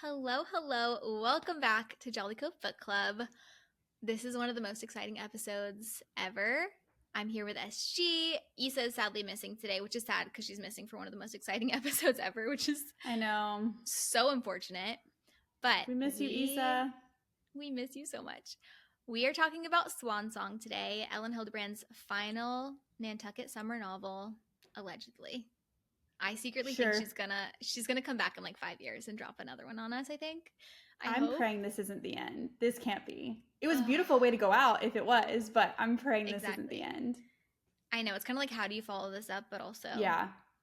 Hello, hello. Welcome back to Jolly Cove Book Club. This is one of the most exciting episodes ever. I'm here with SG. Issa is sadly missing today, which is sad because she's missing for one of the most exciting episodes ever, which is I know. so unfortunate. But we miss you, Issa. We miss you so much. We are talking about Swan Song today, Elin Hilderbrand's final Nantucket summer novel, allegedly. I secretly think she's gonna come back in like 5 years and drop another one on us, I think. I'm praying this isn't the end. This can't be. It was a beautiful way to go out if it was, but I'm praying this isn't the end. I know. It's kind of like, how do you follow this up? But also,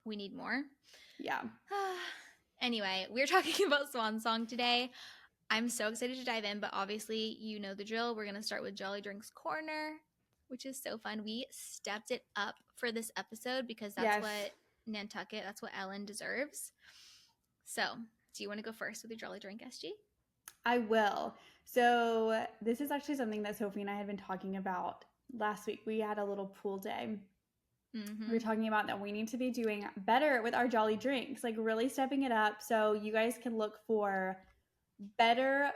we need more. Yeah. Anyway, we're talking about Swan Song today. I'm so excited to dive in, but obviously you know the drill. We're going to start with Jolly Drinks Corner, which is so fun. We stepped it up for this episode because that's what Nantucket, that's what Elin deserves. So, do you want to go first with your Jolly Drink, SG? I will. So, this is actually something that Sophie and I had been talking about last week. We had a little pool day. Mm-hmm. We were talking about that we need to be doing better with our Jolly Drinks, like really stepping it up so you guys can look for better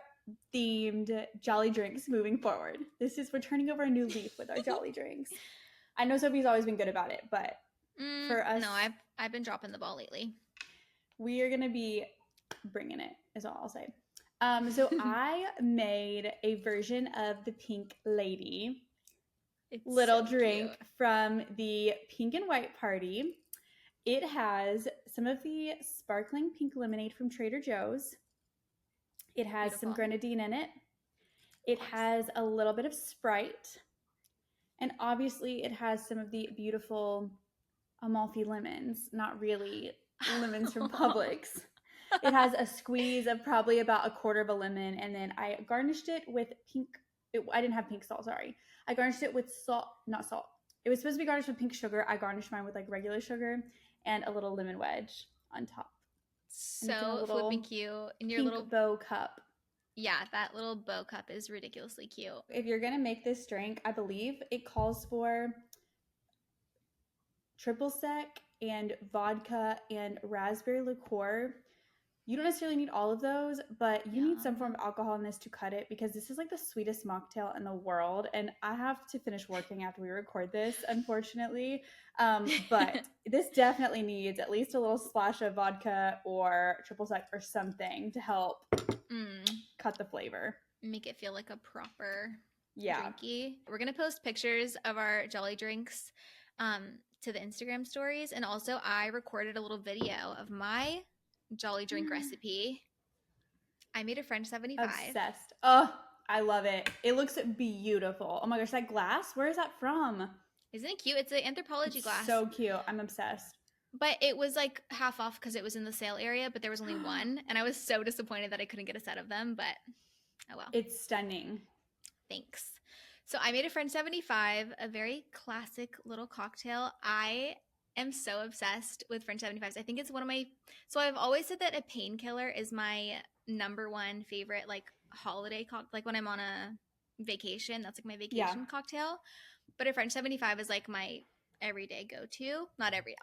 themed Jolly Drinks moving forward. We're turning over a new leaf with our Jolly Drinks. I know Sophie's always been good about it, but for us, no, I've been dropping the ball lately. We are gonna be bringing it, is all I'll say. So I made a version of the Pink Lady little drink from the Pink and White Party. It has some of the sparkling pink lemonade from Trader Joe's. It has some grenadine in it. It has a little bit of Sprite. And obviously it has some of the beautiful Amalfi lemons, not really lemons from Publix. It has a squeeze of probably about a quarter of a lemon, and then I garnished it with I didn't have pink salt, sorry. I garnished it with not salt. It was supposed to be garnished with pink sugar. I garnished mine with like regular sugar and a little lemon wedge on top. So flipping cute. In your little bow cup. Yeah, that little bow cup is ridiculously cute. If you're going to make this drink, I believe it calls for triple sec and vodka and raspberry liqueur. You don't necessarily need all of those, but you need some form of alcohol in this to cut it, because this is like the sweetest mocktail in the world. And I have to finish working after we record this, unfortunately. But this definitely needs at least a little splash of vodka or triple sec or something to help cut the flavor. Make it feel like a proper drinky. We're going to post pictures of our Jolly Drinks to the Instagram stories. And also I recorded a little video of my Jolly Drink recipe. I made a French 75. Obsessed. Oh, I love it. It looks beautiful. Oh my gosh, that glass, where is that from? Isn't it cute? It's an Anthropologie glass. So cute. I'm obsessed. But it was like half off because it was in the sale area, but there was only one. And I was so disappointed that I couldn't get a set of them, but oh well. It's stunning. Thanks. So I made a French 75, a very classic little cocktail. I am so obsessed with French 75s. I think it's one of my, so I've always said that a painkiller is my number one favorite like holiday cocktail. Like when I'm on a vacation, that's like my vacation cocktail. But a French 75 is like my everyday go-to.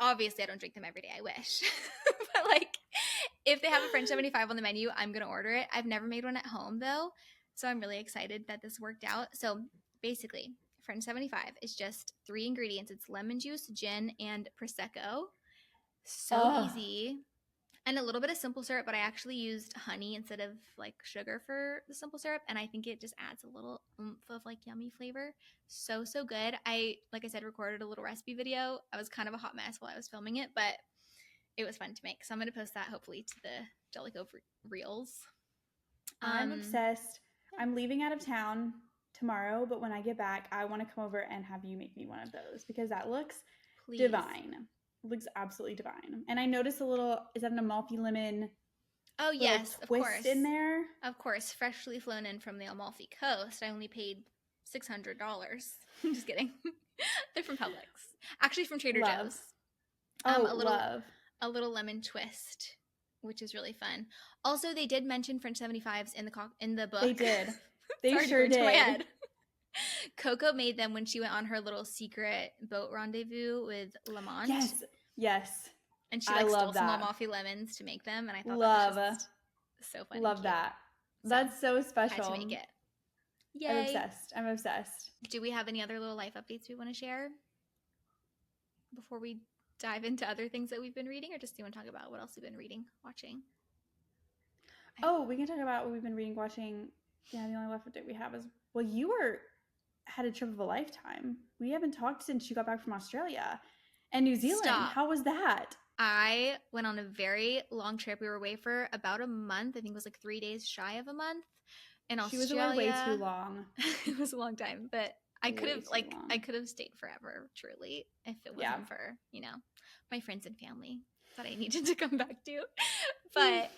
Obviously I don't drink them every day, I wish. But like if they have a French 75 on the menu, I'm going to order it. I've never made one at home though. So I'm really excited that this worked out. So basically, French 75 is just 3 ingredients. It's lemon juice, gin, and Prosecco. So easy. And a little bit of simple syrup, but I actually used honey instead of like sugar for the simple syrup. And I think it just adds a little oomph of like yummy flavor. So good. Like I said, recorded a little recipe video. I was kind of a hot mess while I was filming it, but it was fun to make. So I'm going to post that hopefully to the Jolly Cove Reels. I'm obsessed. I'm leaving out of town tomorrow, but when I get back, I want to come over and have you make me one of those, because that looks divine. It looks absolutely divine. And I noticed is that an Amalfi lemon? Oh yes, of course. In there, of course, freshly flown in from the Amalfi Coast. I only paid $600. I'm just kidding. They're from Publix, actually from Trader Joe's. A little lemon twist, which is really fun. Also, they did mention French 75s in the book. They did. They sure did. Coco made them when she went on her little secret boat rendezvous with Lamont. Yes. And she stole some Amalfi lemons to make them, and I thought that was just So fun. Love that. That's so special. Had to make it. Yay. I'm obsessed. Do we have any other little life updates we want to share before we dive into other things that we've been reading, or just do you want to talk about what else we've been reading, watching? Oh, we can talk about what we've been reading, watching. Yeah, the only life update we have is, well, you had a trip of a lifetime. We haven't talked since you got back from Australia and New Zealand. Stop. How was that? I went on a very long trip. We were away for about a month. I think it was like 3 days shy of a month. In Australia. She was away way too long. It was a long time, but I could have stayed forever, truly, if it wasn't for, my friends and family that I needed to come back to. But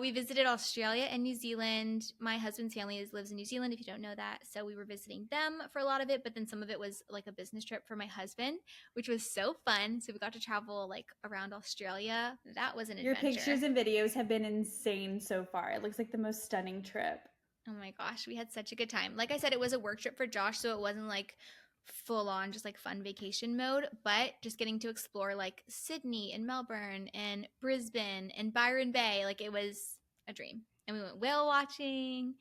we visited Australia and New Zealand. My husband's family lives in New Zealand, if you don't know that. So we were visiting them for a lot of it, but then some of it was like a business trip for my husband, which was so fun. So we got to travel like around Australia. That was an adventure. Your pictures and videos have been insane so far. It looks like the most stunning trip. Oh my gosh, we had such a good time. Like I said, it was a work trip for Josh, so it wasn't like full on just like fun vacation mode, but just getting to explore like Sydney and Melbourne and Brisbane and Byron Bay, like it was a dream. And we went whale watching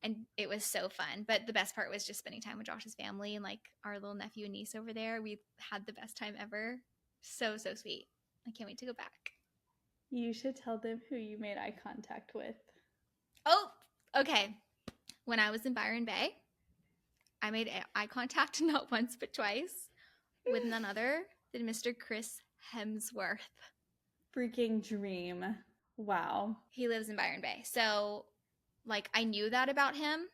and it was so fun. But the best part was just spending time with Josh's family and like our little nephew and niece over there. We had the best time ever. So sweet. I can't wait to go back. You should tell them who you made eye contact with. Oh, okay. When I was in Byron Bay, I made eye contact not once but twice with none other than Mr. Chris Hemsworth. Freaking dream. Wow. He lives in Byron Bay. So, like, I knew that about him.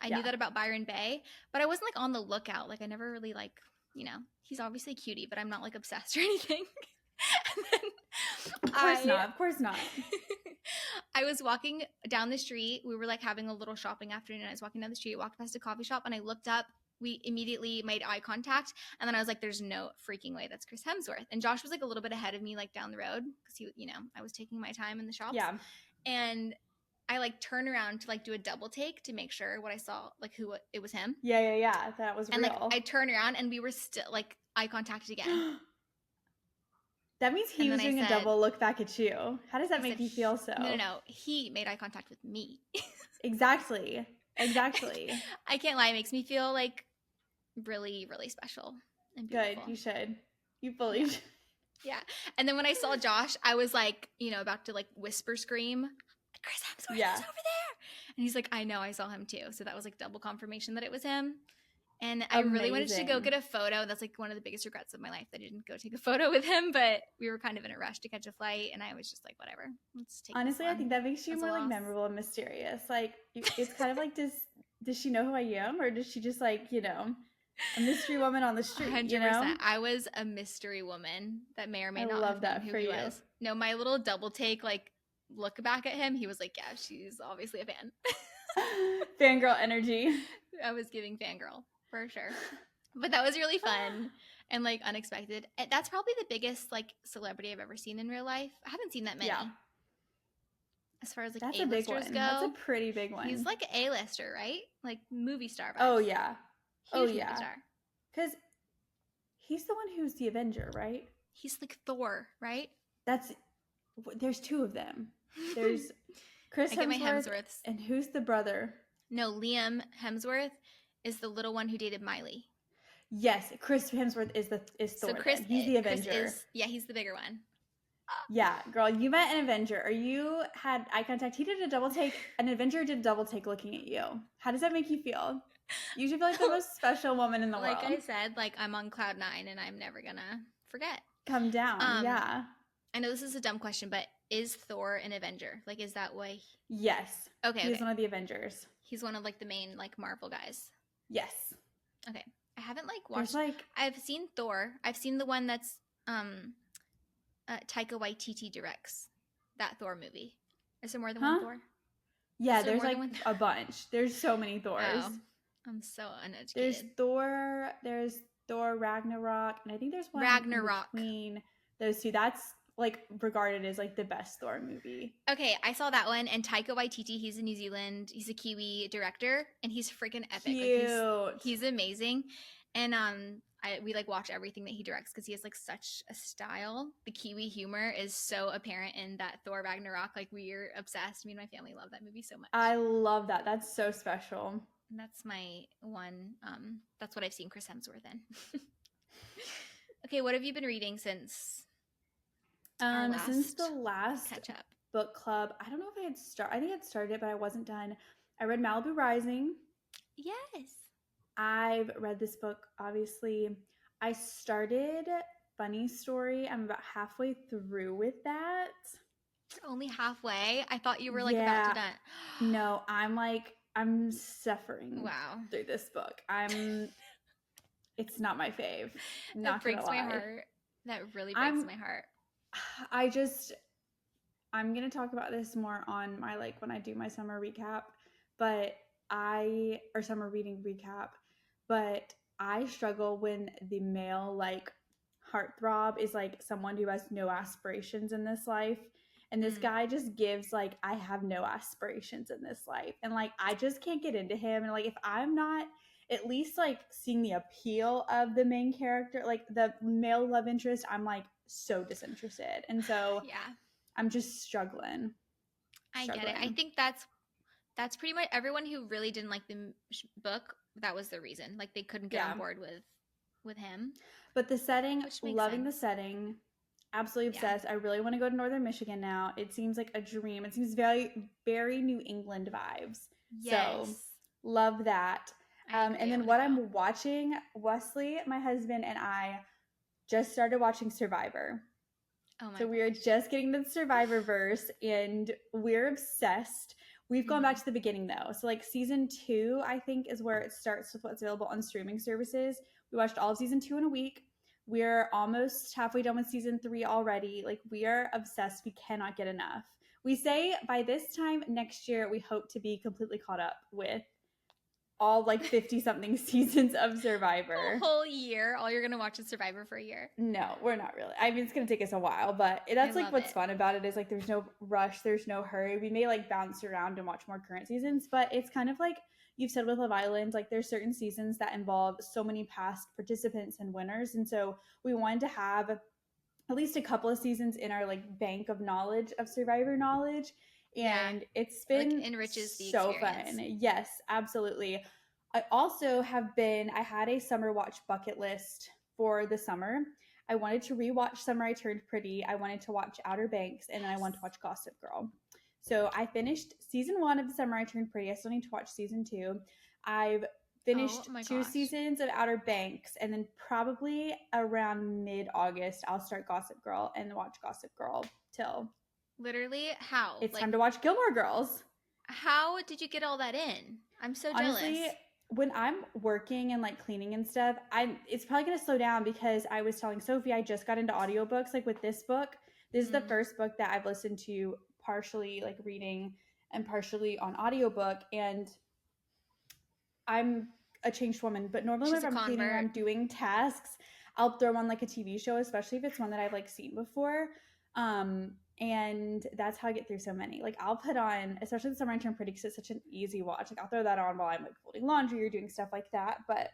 I knew that about Byron Bay, but I wasn't, like, on the lookout. Like, I never really, like, he's obviously a cutie, but I'm not, like, obsessed or anything. And then Of course not. I was walking down the street. We were like having a little shopping afternoon. I was walking down the street, walked past a coffee shop, and I looked up. We immediately made eye contact. And then I was like, there's no freaking way that's Chris Hemsworth. And Josh was like a little bit ahead of me, like down the road, because I was taking my time in the shops. Yeah. And I like turn around to like do a double take to make sure what I saw, like who it was him. Yeah. That was real. And like I turn around and we were still like eye contact again. That means he was doing a double look back at you. How does that make you feel so? No. He made eye contact with me. Exactly. I can't lie. It makes me feel like really, really special and beautiful. Good. You should. You fully should. Yeah. And then when I saw Josh, I was like, about to like whisper scream, Chris Hemsworth is over there. And he's like, I know, I saw him too. So that was like double confirmation that it was him. And I really wanted to go get a photo. That's like one of the biggest regrets of my life that I didn't go take a photo with him, but we were kind of in a rush to catch a flight and I was just like, whatever, let's take Honestly, I think that makes you more like memorable and mysterious. Like it's kind of like, does she know who I am, or does she just like, a mystery woman on the street? 100%. I was a mystery woman that may or may not have known who he was. No, my little double take, like look back at him, he was like, yeah, she's obviously a fan. Fangirl energy. I was giving fangirl. For sure. But that was really fun and like unexpected. That's probably the biggest like celebrity I've ever seen in real life. I haven't seen that many. Yeah. As far as like A-listers go. That's a pretty big one. He's like an A-lister, right? Like movie star vibes. Oh yeah. Huge movie star. Because he's the one who's the Avenger, right? He's like Thor, right? There's two of them. There's Chris Hemsworth. And who's the brother? No, Liam Hemsworth is the little one who dated Miley. Yes, Chris Hemsworth is Thor. So he's the Avenger. He's the bigger one. Yeah, girl, you met an Avenger, or you had eye contact. He did a double take. An Avenger did a double take looking at you. How does that make you feel? You should feel like the most special woman in the world. Like I said, like I'm on cloud 9 and I'm never gonna forget. Come down, yeah. I know this is a dumb question, but is Thor an Avenger? Like, is that why? Yes. Okay. He's one of the Avengers. He's one of like the main like Marvel guys. Yes. Okay. I haven't like watched. I've seen Thor. I've seen the one that's Taika Waititi directs, that Thor movie. Is there more than one Thor? Yeah, there's like a bunch. There's so many Thors. Oh, I'm so uneducated. There's Thor Ragnarok, and I think there's one Ragnarok between those two. That's like regarded as like the best Thor movie. Okay, I saw that one, and Taika Waititi, he's in New Zealand. He's a Kiwi director, and he's freaking epic. Cute. Like, he's amazing. And we like watch everything that he directs because he has like such a style. The Kiwi humor is so apparent in that Thor Ragnarok. Like we're obsessed. Me and my family love that movie so much. I love that. That's so special. And that's my one. That's what I've seen Chris Hemsworth in. Okay, what have you been reading since since the last catch up book club? I don't know if I had started. I think I had started it, but I wasn't done. I read Malibu Rising. Yes. I've read this book, obviously. I started Funny Story. I'm about halfway through with that. You're only halfway? I thought you were like about to done. No, I'm suffering through this book. It's not my fave. That breaks my heart. That really breaks my heart. I'm going to talk about this more on my, like, when I do my summer recap, or summer reading recap, but I struggle when the male, like, heartthrob is, like, someone who has no aspirations in this life. And this guy just gives, like, I have no aspirations in this life. And, like, I just can't get into him. And, like, if I'm not at least, like, seeing the appeal of the main character, like, the male love interest, I'm, like, so disinterested. And so I'm just struggling. I get it. I think that's pretty much everyone who really didn't like the book. That was the reason. Like, they couldn't get on board with him. But the setting, loving the setting. Absolutely obsessed. I really want to go to Northern Michigan now. It seems like a dream. It seems very, very New England vibes. Yes. So love that. And then what I'm watching, Wesley, my husband, and I just started watching Survivor. Oh my we are just getting the Survivor-verse, and we're obsessed. We've gone back to the beginning, though. So, like, season 2, I think, is where it starts with what's available on streaming services. We watched all of season 2 in a week. We're almost halfway done with season 3 already. Like, we are obsessed. We cannot get enough. We say by this time next year, we hope to be completely caught up with all, like, 50-something seasons of Survivor. A whole year? All you're going to watch is Survivor for a year? No, we're not really. I mean, it's going to take us a while, but that's, like, what's fun about it is, like, there's no rush. There's no hurry. We may, like, bounce around and watch more current seasons, but it's kind of like you've said with Love Island, like, there's certain seasons that involve so many past participants and winners, and so we wanted to have at least a couple of seasons in our, like, bank of knowledge, of Survivor knowledge, and it's been like, enriches the so experience. Fun. Yes, absolutely. I also I had a summer watch bucket list for the summer. I wanted to rewatch Summer I Turned Pretty. I wanted to watch Outer Banks, and then I wanted to watch Gossip Girl. So I finished season 1 of The Summer I Turned Pretty. I still need to watch season 2. I've finished 2 seasons of Outer Banks, and then probably around mid-August, I'll start Gossip Girl and watch Gossip Girl till... Literally, how? It's time to watch Gilmore Girls. How did you get all that in? I'm so jealous. Honestly, when I'm working and, like, cleaning and stuff, it's probably going to slow down because I was telling Sophie I just got into audiobooks, like, with this book. This is the first book that I've listened to partially, like, reading and partially on audiobook, and I'm a changed woman. But normally when I'm cleaning or I'm doing tasks, I'll throw on, like, a TV show, especially if it's one that I've, like, seen before. And that's how I get through so many. Like, I'll put on, especially The Summer I Turned Pretty, because it's such an easy watch. Like, I'll throw that on while I'm, like, folding laundry or doing stuff like that. But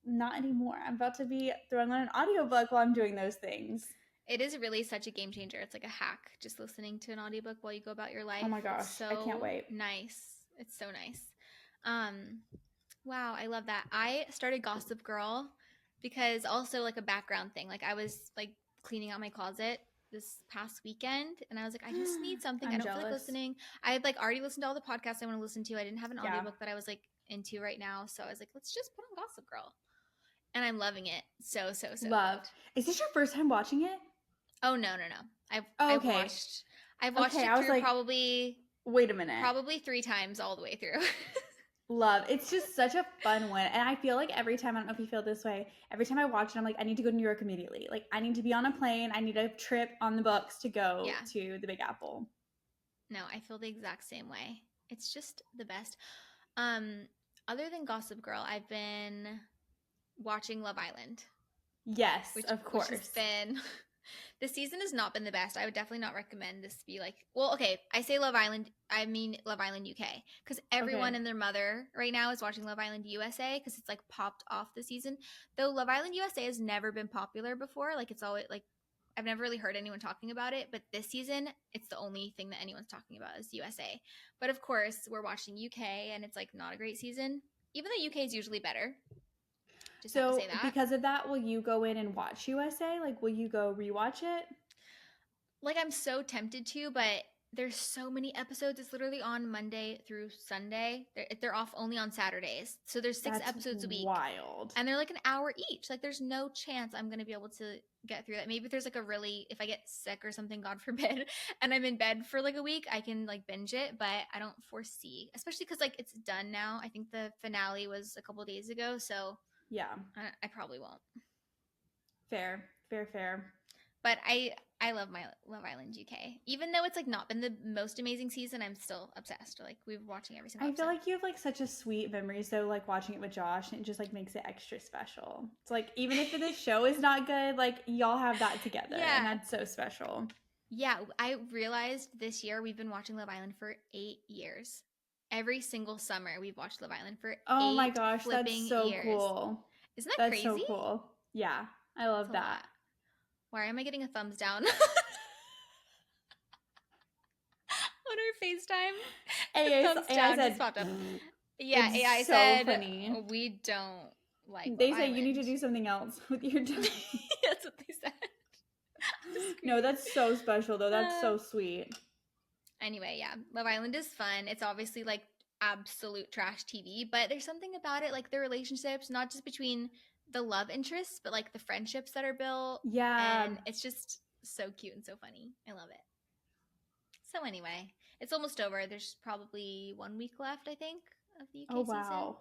not anymore. I'm about to be throwing on an audiobook while I'm doing those things. It is really such a game changer. It's like a hack, just listening to an audiobook while you go about your life. Oh my gosh, so I can't wait. Nice. It's so nice. Wow, I love that. I started Gossip Girl because also, like, a background thing. Like, I was, like, cleaning out my closet this past weekend, and I was like, I just need something. I don't feel like listening. I had, like, already listened to all the podcasts I want to listen to. I didn't have an audiobook that I was, like, into right now, so I was like, let's just put on Gossip Girl, and I'm loving it so loved. Is this your first time watching it? Oh no. I've watched it through, like, probably, wait a minute, probably 3 times all the way through. Love. It's just such a fun one. And I feel like every time, I don't know if you feel this way, every time I watch it, I'm like, I need to go to New York immediately. Like, I need to be on a plane. I need a trip on the books to go to the Big Apple. No, I feel the exact same way. It's just the best. Other than Gossip Girl, I've been watching Love Island. Yes, of course. Which has been The season has not been the best. I would definitely not recommend this to be like, well, okay, I say Love Island, I mean Love Island UK, because everyone Okay. and their mother right now is watching Love Island USA because it's like popped off the season. Though Love Island USA has never been popular before. Like it's always like, I've never really heard anyone talking about it, but this season, it's the only thing that anyone's talking about is USA. But of course, we're watching UK and it's like not a great season, even though UK is usually better. Just have to So say that. because of that, will you go in and watch USA? Like, will you go rewatch it? Like I'm so tempted to, but there's so many episodes. It's literally on Monday through Sunday. They're off only on Saturdays. So there's 6 That's episodes a week. wild. And they're like an hour each. Like there's no chance I'm going to be able to get through that. Maybe if there's like a really, if I get sick or something, God forbid, and I'm in bed for like a week, I can like binge it, but I don't foresee, especially because like it's done now. I think the finale was a couple days ago. So Yeah. I probably won't. Fair. But I love my Love Island UK. Even though it's like not been the most amazing season, I'm still obsessed. Like we've been watching every single I episode. feel like you have like such a sweet memories though, like watching it with Josh, and it just like makes it extra special. It's like even if the show is not good, like y'all have that together, Yeah. and that's so special. Yeah, I realized this year we've been watching Love Island for 8 years. Every single summer we've watched Love Island for 8 my gosh, flipping that's so years. cool. Isn't that That's crazy? so cool. Yeah, I love That's a that. lot. Why am I getting a thumbs down? On our FaceTime. Thumbs down just popped up. Yeah, it's AI so said funny. we don't like They Love say Island. you need to do something else with your time. That's what they said. No, that's so special though. That's so sweet. Anyway, yeah, Love Island is fun. It's obviously like absolute trash TV, but there's something about it, like the relationships, not just between the love interests, but like the friendships that are built. Yeah. And it's just so cute and so funny. I love it. So anyway, it's almost over. There's probably 1 week left, I think, of the UK season.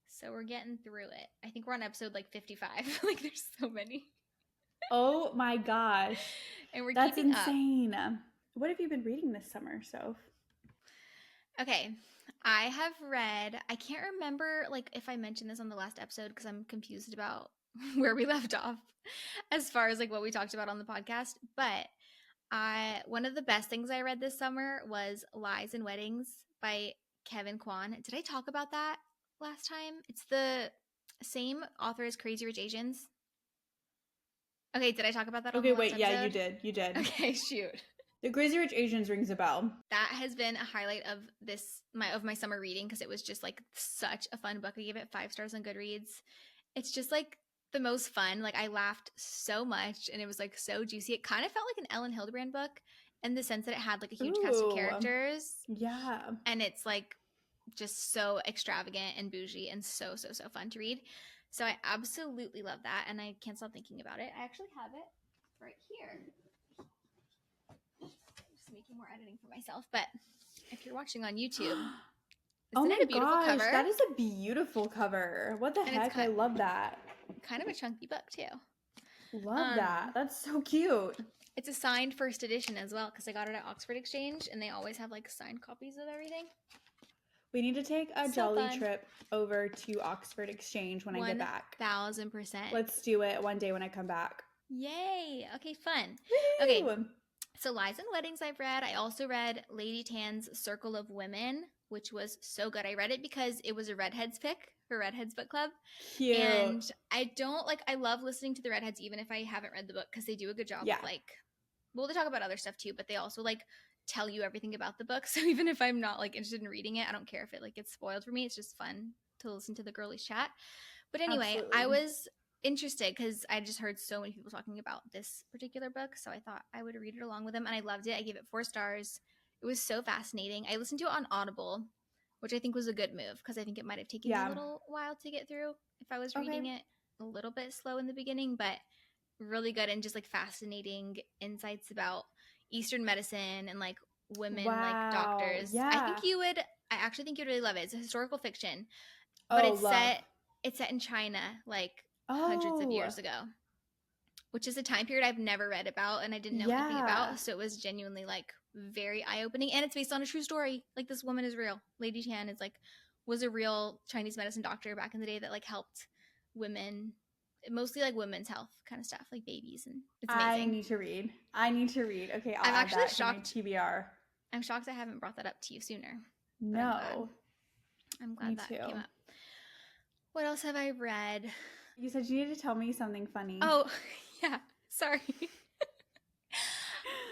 So we're getting through it. I think we're on episode like 55. Like there's so many. Oh my gosh. And we're That's keeping insane. up. What have you been reading this summer, Soph? Okay. I have read, I can't remember like if I mentioned this on the last episode because I'm confused about where we left off as far as like what we talked about on the podcast, but one of the best things I read this summer was Lies and Weddings by Kevin Kwan. Did I talk about that last time? It's the same author as Crazy Rich Asians. Okay, did I talk about that on the last episode? Yeah, you did. Okay, shoot. The Crazy Rich Asians rings a bell. That has been a highlight of my summer reading because it was just like such a fun book. I gave it 5 stars on Goodreads. It's just like the most fun. Like I laughed so much and it was like so juicy. It kind of felt like an Elin Hilderbrand book in the sense that it had like a huge cast of characters. Yeah. And it's like just so extravagant and bougie and so fun to read. So I absolutely love that and I can't stop thinking about it. I actually have it right here. Just making more editing for myself, but if you're watching on YouTube, isn't it a beautiful cover? That is a beautiful cover. What the heck? I love that. Kind of a chunky book too. Love that. That's so cute. It's a signed first edition as well because I got it at Oxford Exchange and they always have like signed copies of everything. We need to take a jolly trip over to Oxford Exchange when I get back. 1000%. Let's do it one day when I come back. Yay. Okay, fun. Woo-hoo! Okay. So Lies and Weddings I've read. I also read Lady Tan's Circle of Women, which was so good. I read it because it was a Redheads pick for Redheads Book Club. Cute. And I love listening to the Redheads even if I haven't read the book because they do a good job of like, well, they talk about other stuff too, but they also like tell you everything about the book. So even if I'm not like interested in reading it, I don't care if it like gets spoiled for me. It's just fun to listen to the girlies chat. But anyway, absolutely. I was interested because I just heard so many people talking about this particular book. So I thought I would read it along with them and I loved it. I gave it 4 stars. It was so fascinating. I listened to it on Audible, which I think was a good move because I think it might have taken me a little while to get through if I was reading it a little bit slow in the beginning, but really good and just like fascinating insights about Eastern medicine and like women like doctors. Yeah. I actually think you'd really love it. It's a historical fiction, but it's set in China like hundreds of years ago, which is a time period I've never read about and I didn't know anything about. So it was genuinely like very eye-opening and it's based on a true story. Like this woman is real. Lady Tan was a real Chinese medicine doctor back in the day that like helped women mostly like women's health kind of stuff, like babies, and it's amazing. I need to read. Okay, I'll add that to my TBR. I'm shocked I haven't brought that up to you sooner. No. I'm glad that came up. What else have I read? You said you needed to tell me something funny. Oh, yeah. Sorry.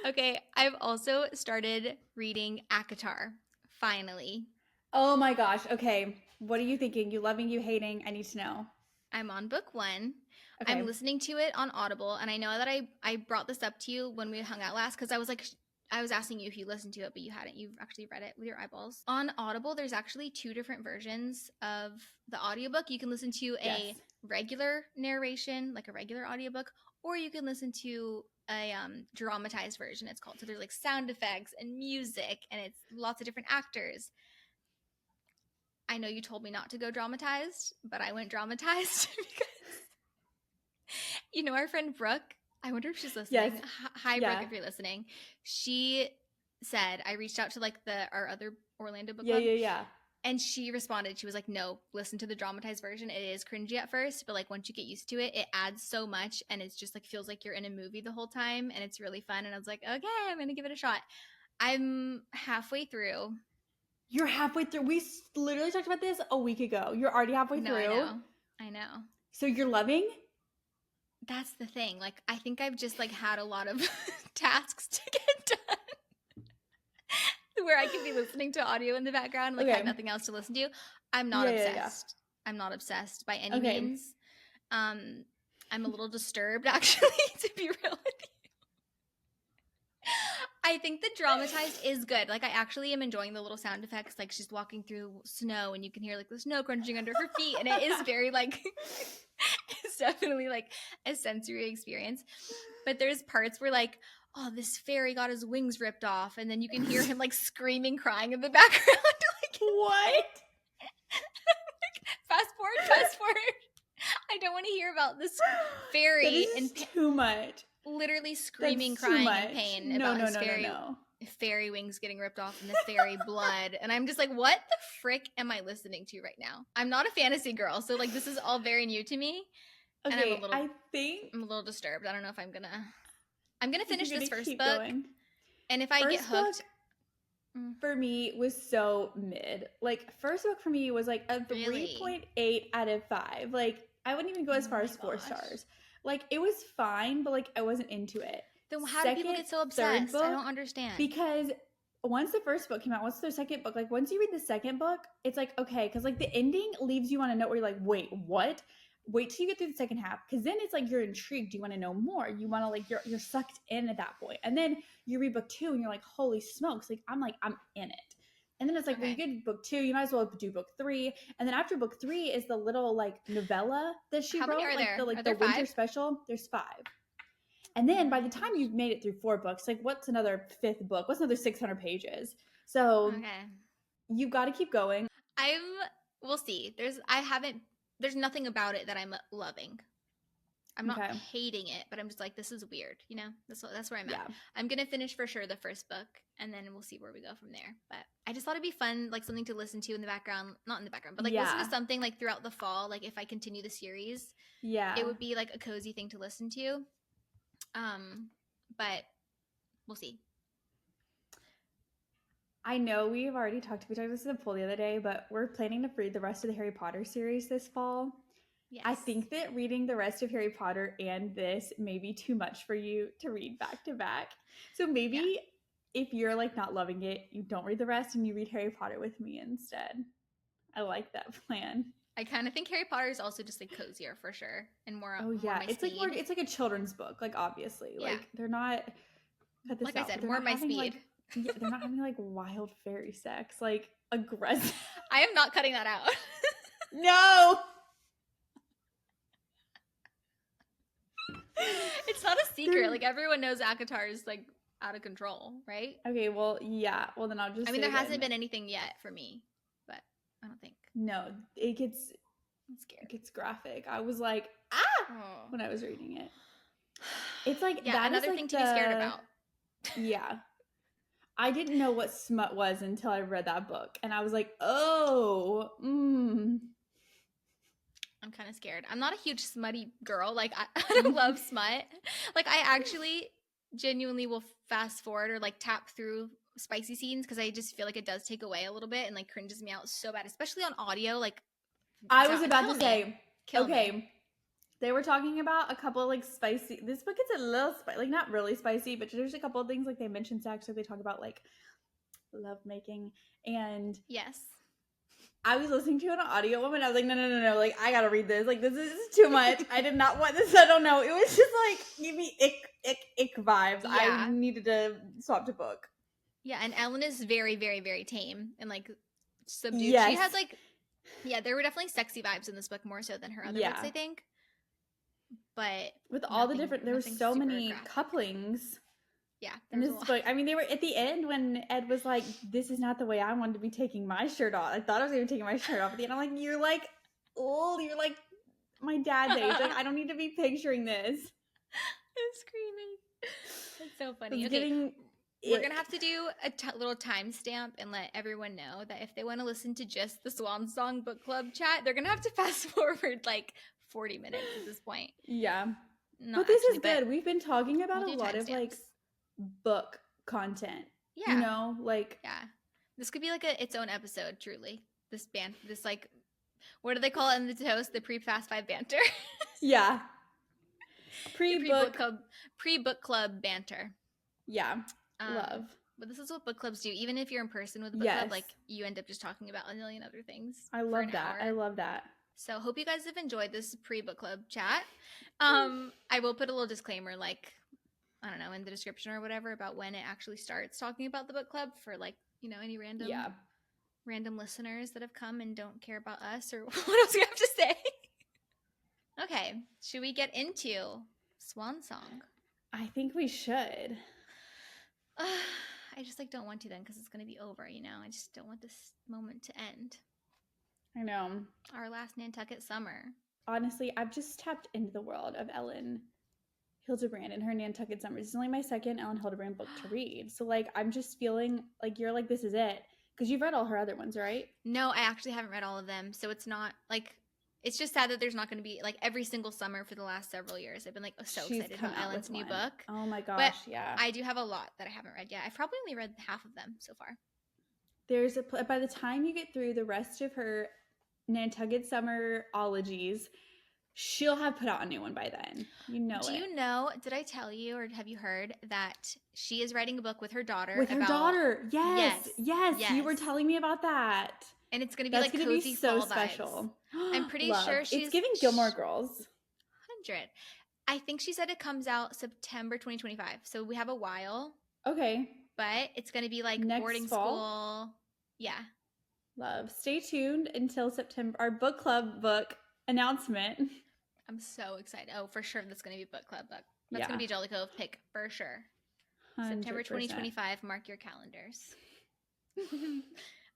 Okay, I've also started reading ACOTAR, finally. Oh my gosh. Okay. What are you thinking? You loving, you hating? I need to know. I'm on book 1. Okay. I'm listening to it on Audible, and I know that I brought this up to you when we hung out last, because I was like, I was asking you if you listened to it, but you hadn't. You've actually read it with your eyeballs. On Audible, there's actually 2 different versions of the audiobook. You can listen to a regular narration, like a regular audiobook, or you can listen to a dramatized version, it's called. So there's like sound effects and music, and it's lots of different actors. I know you told me not to go dramatized, but I went dramatized because, you know, our friend Brooke, I wonder if she's listening. Yes. Hi, Brooke, if you're listening. She said, I reached out to like our other Orlando book club. Yeah. And she responded. She was like, no, listen to the dramatized version. It is cringy at first, but like once you get used to it, it adds so much, and it's just like feels like you're in a movie the whole time, and it's really fun. And I was like, okay, I'm going to give it a shot. I'm halfway through. You're halfway through. We literally talked about this a week ago. You're already halfway through. I know. So you're loving? That's the thing. Like, I think I've just like had a lot of tasks to get done where I could be listening to audio in the background, like have nothing else to listen to. I'm not obsessed. I'm not obsessed by any means. I'm a little disturbed, actually, to be real with you. I think the dramatized is good. Like, I actually am enjoying the little sound effects. Like, she's walking through snow, and you can hear like the snow crunching under her feet, and it is very like it's definitely like a sensory experience. But there's parts where like, oh, this fairy got his wings ripped off, and then you can hear him like screaming, crying in the background. Like, what? Fast forward. I don't want to hear about this fairy and too much. Literally screaming, crying in pain about his fairy wings getting ripped off and the fairy blood. And I'm just like, what the frick am I listening to right now? I'm not a fantasy girl, so like this is all very new to me. Okay, and I'm a little disturbed. I don't know if I'm gonna finish this first book. Going. And if I get hooked, for me was so mid. Like first book for me was like a 3.8 out of 5. Like I wouldn't even go as far as 4 stars. Like it was fine, but like I wasn't into it. Then how do people get so obsessed? I don't understand. Because once the first book came out, once the second book, like once you read the second book, it's like okay, because like the ending leaves you on a note where you're like, wait, what? Wait till you get through the second half, because then it's like you're intrigued. You want to know more. You want to like you're sucked in at that point, and then you read book 2 and you're like, holy smokes! Like I'm in it. And then it's like, when you get book 2, you might as well do book 3. And then after book 3 is the little like novella that she wrote, like the winter special. There's 5. And then by the time you've made it through 4 books, like what's another 5th book? What's another 600 pages? So you've got to keep going. We'll see. There's nothing about it that I'm loving. I'm not hating it, but I'm just like, this is weird, you know? That's where I'm at. I'm going to finish for sure the first book, and then we'll see where we go from there. But I just thought it'd be fun, like something to listen to in the background. Not in the background, but like listen to something like throughout the fall. Like if I continue the series, it would be like a cozy thing to listen to. But we'll see. I know we talked about this in the pool the other day, but we're planning to read the rest of the Harry Potter series this fall. Yes. I think that reading the rest of Harry Potter and this may be too much for you to read back to back. So maybe if you're like not loving it, you don't read the rest and you read Harry Potter with me instead. I like that plan. I kind of think Harry Potter is also just like cozier for sure and more. Oh yeah, more it's speed. Like it's like a children's book. Like obviously, like they're not. Like I said, more my speed. Like, they're not having like wild fairy sex, like aggressive. I am not cutting that out. No. It's not a secret. Like everyone knows ACOTAR is like out of control, right? Okay, well, yeah. Well, then I'll just. I mean, there hasn't been anything yet for me, but I don't think. No, it gets. I'm scared. It gets graphic. I was like, when I was reading it. It's like another thing to be scared about. Yeah, I didn't know what smut was until I read that book, and I was like, oh, I'm kind of scared. I'm not a huge smutty girl. Like, I don't love smut. Like, I actually genuinely will fast forward or like tap through spicy scenes because I just feel like it does take away a little bit and like cringes me out so bad, especially on audio. Like, I was about to me. say, Kill okay, me. they were talking about a couple like spicy. This book gets a little spicy, like not really spicy, but there's a couple of things like they mention sex, like they talk about like love making, and yes. I was listening to an audio woman. I was like, no, like I gotta read this. Like this is too much. I did not want this. I don't know. It was just like give me ick vibes. Yeah. I needed to swap to book. Yeah, and Ellen is very, very, very tame and like subdued. Yes. She has like, yeah, there were definitely sexy vibes in this book more so than her other books, I think. But with all the different, there were so many graphic couplings. Yeah. In this book, I mean, they were at the end when Ed was like, "This is not the way I wanted to be taking my shirt off. I thought I was going to be taking my shirt off at the end." I'm like, "You're like old. You're like my dad's age. Like, I don't need to be picturing this." I'm screaming. That's so funny. Okay, we're going to have to do a little timestamp and let everyone know that if they want to listen to just the Swan Song book club chat, they're going to have to fast forward like 40 minutes at this point. Yeah. Not but this actually, is good. We've been talking about a lot of like book content. Yeah. You know, like. Yeah. This could be like its own episode, truly. This like, what do they call it in the toast? The pre-Fast Five banter. Yeah. Pre-book club banter. Yeah. Love. But this is what book clubs do. Even if you're in person with a book club, like you end up just talking about a million other things. I love that. I love that. So hope you guys have enjoyed this pre-book club chat. I will put a little disclaimer, like, I don't know, in the description or whatever about when it actually starts talking about the book club for like, you know, any random listeners that have come and don't care about us or what else we have to say. Okay. Should we get into Swan Song? I think we should. I just like don't want to then because it's going to be over, you know. I just don't want this moment to end. I know. Our last Nantucket summer. Honestly, I've just tapped into the world of Elin Hilderbrand and her Nantucket Summers. It's only my second Elin Hilderbrand book to read. So, like, I'm just feeling like you're like, this is it. Because you've read all her other ones, right? No, I actually haven't read all of them. So it's not, like, it's just sad that there's not going to be, like, every single summer for the last several years. I've been, like, so excited about Ellen's new book. Oh, my gosh, but yeah. I do have a lot that I haven't read yet. I've probably only read half of them so far. There's by the time you get through the rest of her Nantucket Summer ologies, she'll have put out a new one by then. You know it. Do you know, did I tell you or have you heard that she is writing a book with her daughter? With her daughter. Yes. You were telling me about that. And it's going to be like cozy so fall special. Vibes. I'm pretty sure she's... It's giving Gilmore Girls. 100. I think she said it comes out September 2025. So we have a while. Okay. But it's going to be like next boarding fall? School. Yeah. Love. Stay tuned until September. Our book club book announcement. I'm so excited. Oh, for sure. That's going to be book club book. That's going to be a Jolly Cove pick for sure. 100%. September 2025. Mark your calendars.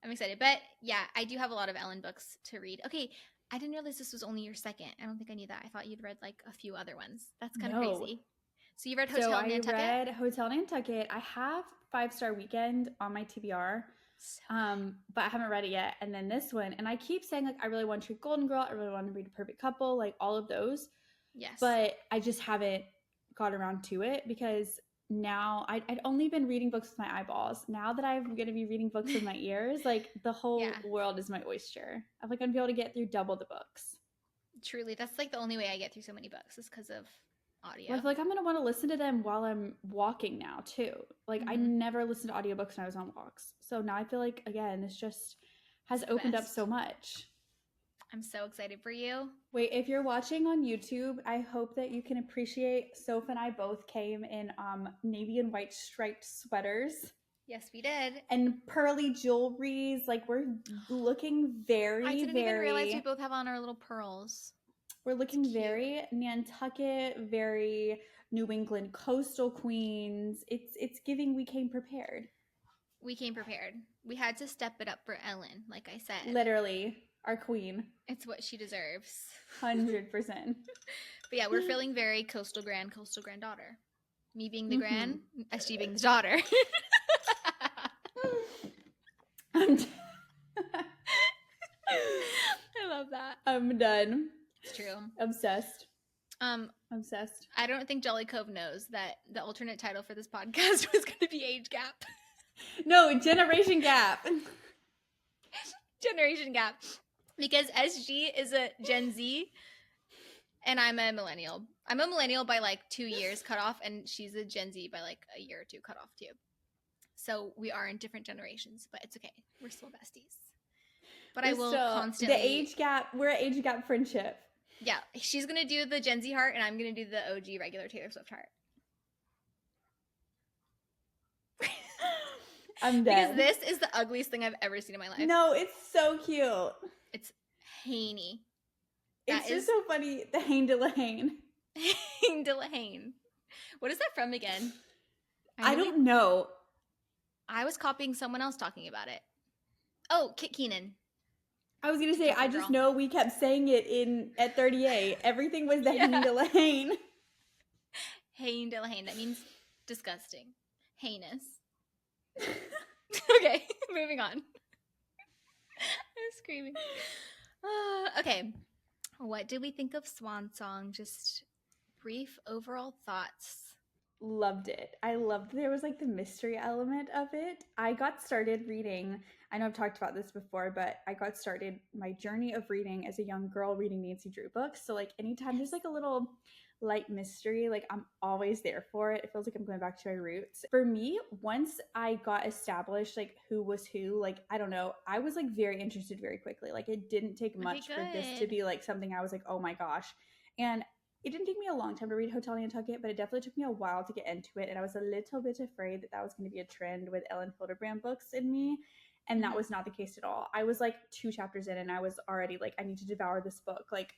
I'm excited. But yeah, I do have a lot of Ellen books to read. Okay. I didn't realize this was only your second. I don't think I knew that. I thought you'd read like a few other ones. That's kind of crazy. So you read Hotel Nantucket? I read Hotel Nantucket. I have 5-Star Weekend on my TBR. But I haven't read it yet. And then this one, and I keep saying like I really want to read Golden Girl, I really want to read A Perfect Couple, like all of those. Yes. But I just haven't got around to it because now I'd only been reading books with my eyeballs. Now that I'm going to be reading books with my ears, like the whole world is my oyster. I'm like, I'm going to be able to get through double the books. Truly. That's like the only way I get through so many books is because of audio. Well, I feel like I'm going to want to listen to them while I'm walking now too. Like I never listened to audiobooks when I was on walks. So now I feel like, again, this just has opened up so much. I'm so excited for you. Wait, if you're watching on YouTube, I hope that you can appreciate Soph and I both came in navy and white striped sweaters. Yes, we did. And pearly jewelries. Like we're looking very, I didn't even realize we both have on our little pearls. We're looking very Nantucket, very New England coastal queens. It's giving we came prepared. We came prepared. We had to step it up for Ellen, like I said. Literally, our queen. It's what she deserves. 100%. But yeah, we're feeling very coastal granddaughter. Me being the grand, SG being the daughter. I love that. I'm done. It's true. Obsessed. Obsessed. I don't think Jolly Cove knows that the alternate title for this podcast was going to be Age Gap. No, Generation Gap. Generation Gap. Because SG is a Gen Z and I'm a millennial. I'm a millennial by like 2 years cut off, and she's a Gen Z by like a year or two cut off too. So we are in different generations, but it's okay. We're still besties. But I will constantly... The age gap, we're at age gap friendship. Yeah, she's going to do the Gen Z heart, and I'm going to do the OG regular Taylor Swift heart. I'm dead. Because this is the ugliest thing I've ever seen in my life. No, it's so cute. It's Haney. It's just so funny. The Hain de la Hain. Hain de la Hain. What is that from again? I don't know. I was copying someone else talking about it. Oh, Kit Keenan. I was going to say, I just know we kept saying it at 38. Everything was the Hain de la Hain. Hain de la Hain. That means disgusting. Heinous. Okay, moving on. I'm screaming. Okay. What did we think of Swan Song? Just brief overall thoughts. Loved it. I loved there was like the mystery element of it. I got started reading, I know I've talked about this before, but I got started my journey of reading as a young girl reading Nancy Drew books. So like anytime there's like a little light mystery, like I'm always there for it. It feels like I'm going back to my roots. For me, once I got established like who was who, like I don't know, I was like very interested very quickly. Like it didn't take much for this to be like something I was like, oh my gosh. And it didn't take me a long time to read Hotel Nantucket, but it definitely took me a while to get into it. And I was a little bit afraid that was going to be a trend with Elin Hilderbrand books in me. And that was not the case at all. I was like 2 chapters in and I was already like, I need to devour this book like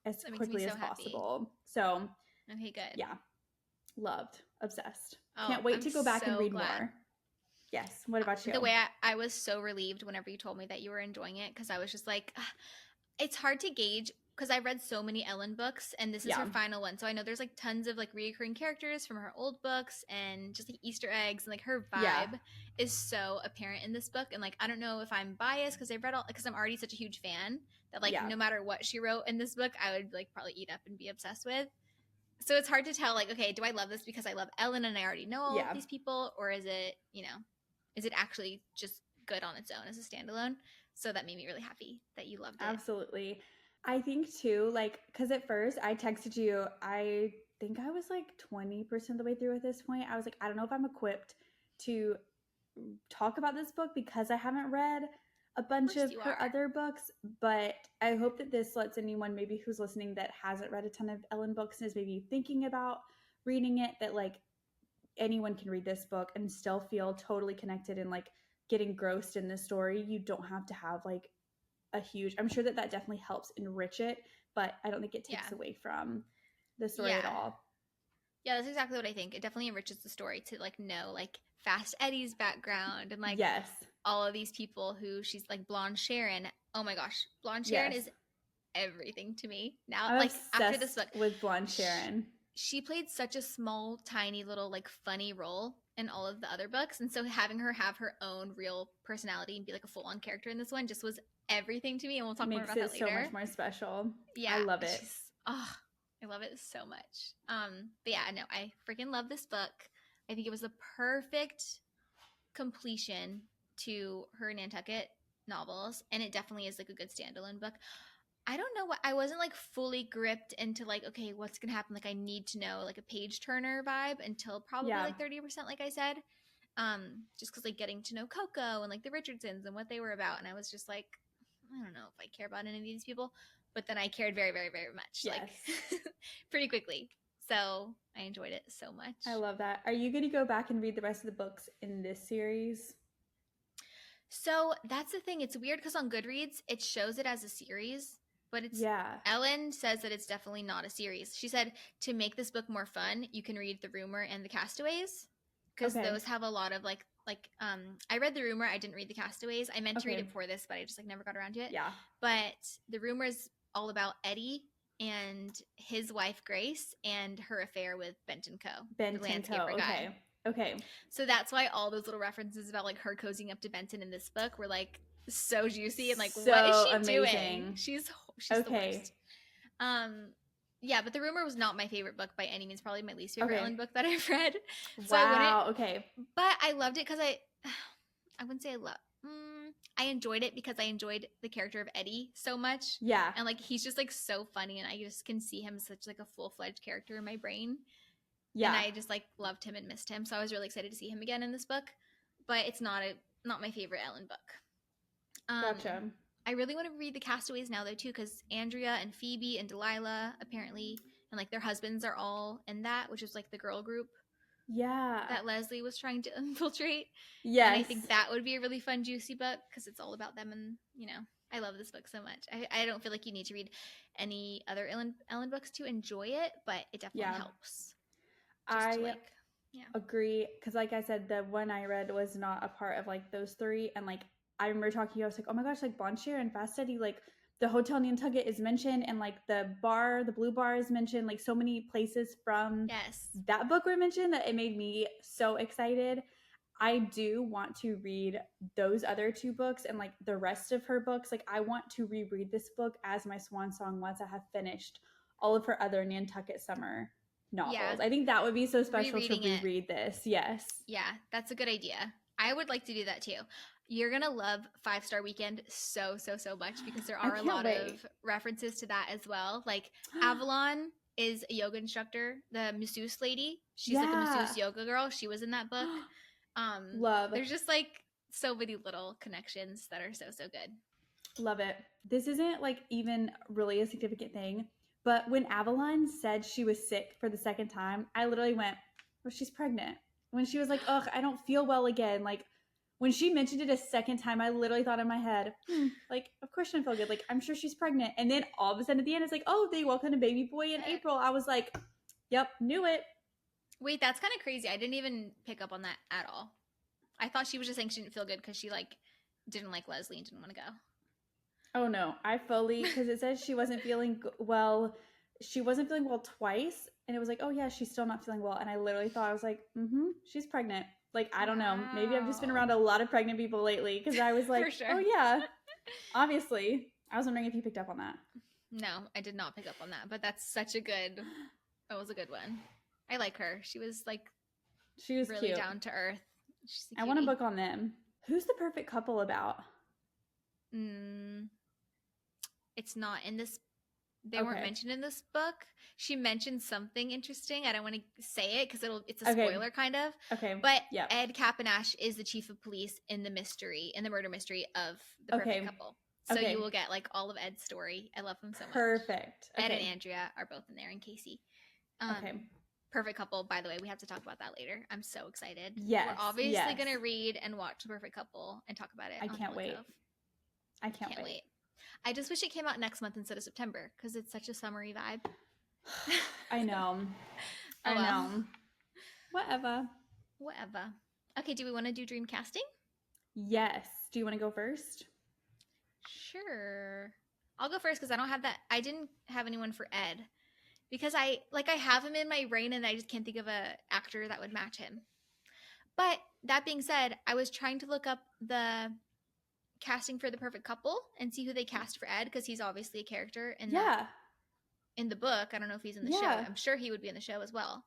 as quickly as possible. So, okay, good. Yeah. Loved. Obsessed. Can't wait to go back and read more. Yes. What about you? The way I was so relieved whenever you told me that you were enjoying it, because I was just like, it's hard to gauge because I read so many Ellen books and this is her final one. So I know there's like tons of like reoccurring characters from her old books and just like Easter eggs, and like her vibe is so apparent in this book. And like, I don't know if I'm biased because I've read because I'm already such a huge fan that like no matter what she wrote in this book, I would like probably eat up and be obsessed with. So it's hard to tell like, okay, do I love this because I love Ellen and I already know all of these people, or is it, you know, is it actually just good on its own as a standalone? So that made me really happy that you loved it. Absolutely. I think too, like, because at first I texted you, I think I was like 20% of the way through at this point. I was like, I don't know if I'm equipped to talk about this book because I haven't read a bunch of her other books, but I hope that this lets anyone maybe who's listening that hasn't read a ton of Ellen books and is maybe thinking about reading it, that like anyone can read this book and still feel totally connected and like get engrossed in the story. You don't have to have like a huge, I'm sure that definitely helps enrich it, but I don't think it takes away from the story at all. Yeah, that's exactly what I think. It definitely enriches the story to like know like Fast Eddie's background and like all of these people who she's like Blonde Sharon. Oh my gosh, Blonde Sharon is everything to me now. I'm like after this book with Blonde Sharon, she played such a small, tiny little like funny role in all of the other books, and so having her have her own real personality and be like a full-on character in this one just was everything to me, and we'll talk more about that later. Makes it so much more special. Yeah, I love it. I love it so much. But yeah, no, I freaking love this book. I think it was the perfect completion to her Nantucket novels, and it definitely is like a good standalone book. I don't know what, I wasn't like fully gripped into like, okay, what's gonna happen? Like I need to know like a page turner vibe until probably like 30%, like I said. Just because like getting to know Coco and like the Richardsons and what they were about, and I was just like, I don't know if I care about any of these people, but then I cared very, very, very much, like pretty quickly. So I enjoyed it so much. I love that. Are you going to go back and read the rest of the books in this series? So that's the thing. It's weird because on Goodreads it shows it as a series, but it's Ellen says that it's definitely not a series. She said to make this book more fun, you can read The Rumor and The Castaways, because those have a lot of like I read The Rumor, I didn't read The Castaways. I meant to read it before this, but I just like never got around to it. Yeah. But The Rumor is all about Eddie and his wife Grace and her affair with Benton Coe. Benton Coe. Okay. So that's why all those little references about like her cozying up to Benton in this book were like so juicy and like, so what is she doing? She's the worst. Yeah, but The Rumor was not my favorite book by any means. Probably my least favorite Ellen book that I've read. So wow. Okay. But I loved it because I wouldn't say I love. I enjoyed it because I enjoyed the character of Eddie so much. Yeah. And like he's just like so funny, and I just can see him as such like a full-fledged character in my brain. Yeah. And I just like loved him and missed him. So I was really excited to see him again in this book. But it's not my favorite Ellen book. Gotcha. I really want to read The Castaways now though too, because Andrea and Phoebe and Delilah apparently, and like their husbands are all in that, which is like the girl group. Yeah. That Leslie was trying to infiltrate. Yes. And I think that would be a really fun, juicy book because it's all about them. And, you know, I love this book so much. I don't feel like you need to read any other Ellen books to enjoy it, but it definitely helps. I agree. Because like I said, the one I read was not a part of like those three. And like, I remember talking, I was like, oh my gosh, like Bond Share and Fast Eddie, like the Hotel Nantucket is mentioned, and like the Blue Bar is mentioned, like so many places from that book were mentioned that it made me so excited. I do want to read those other two books and like the rest of her books. Like I want to reread this book as my swan song once I have finished all of her other Nantucket summer novels. Yeah. I think that would be so special to reread this. Yes. Yeah, that's a good idea. I would like to do that too. You're going to love 5-Star Weekend so much because there are a lot of references to that as well. Like Avalon is a yoga instructor, the masseuse lady. She's like a masseuse yoga girl. She was in that book. Love. There's just like so many little connections that are so good. Love it. This isn't like even really a significant thing, but when Avalon said she was sick for the second time, I literally went, "Oh, she's pregnant." When she was like, "Ugh, I don't feel well again," like when she mentioned it a second time, I literally thought in my head, like, of course she doesn't feel good. Like, I'm sure she's pregnant. And then all of a sudden at the end, it's like, oh, they welcomed a baby boy in April. I was like, yep, knew it. Wait, that's kind of crazy. I didn't even pick up on that at all. I thought she was just saying she didn't feel good because she like didn't like Leslie and didn't want to go. Oh no, I fully, because it says she wasn't feeling well. She wasn't feeling well twice. And it was like, oh yeah, she's still not feeling well. And I literally thought, I was like, she's pregnant. Like, I don't know. Maybe I've just been around a lot of pregnant people lately because I was like, oh yeah, obviously. I was wondering if you picked up on that. No, I did not pick up on that, but that was a good one. I like her. She was really cute. Down to earth. I want a book on them. Who's the perfect couple about? It's not in this. They weren't mentioned in this book. She mentioned something interesting. I don't want to say it because it's a spoiler kind of. Okay. But Ed Capanash is the chief of police in the murder mystery of The Perfect Couple. So you will get like all of Ed's story. I love him so much. Perfect. Ed and Andrea are both in there, and Casey. Perfect Couple, by the way, we have to talk about that later. I'm so excited. Yes. We're obviously going to read and watch The Perfect Couple and talk about it. I can't wait. I can't wait. I just wish it came out next month instead of September because it's such a summery vibe. I know. I know. Whatever. Okay, do we want to do dream casting? Yes. Do you want to go first? Sure. I'll go first because I don't have that. I didn't have anyone for Ed because I have him in my brain and I just can't think of an actor that would match him. But that being said, I was trying to look up the casting for The Perfect Couple and see who they cast for Ed because he's obviously a character in the book. I don't know if he's in the show. I'm sure he would be in the show as well,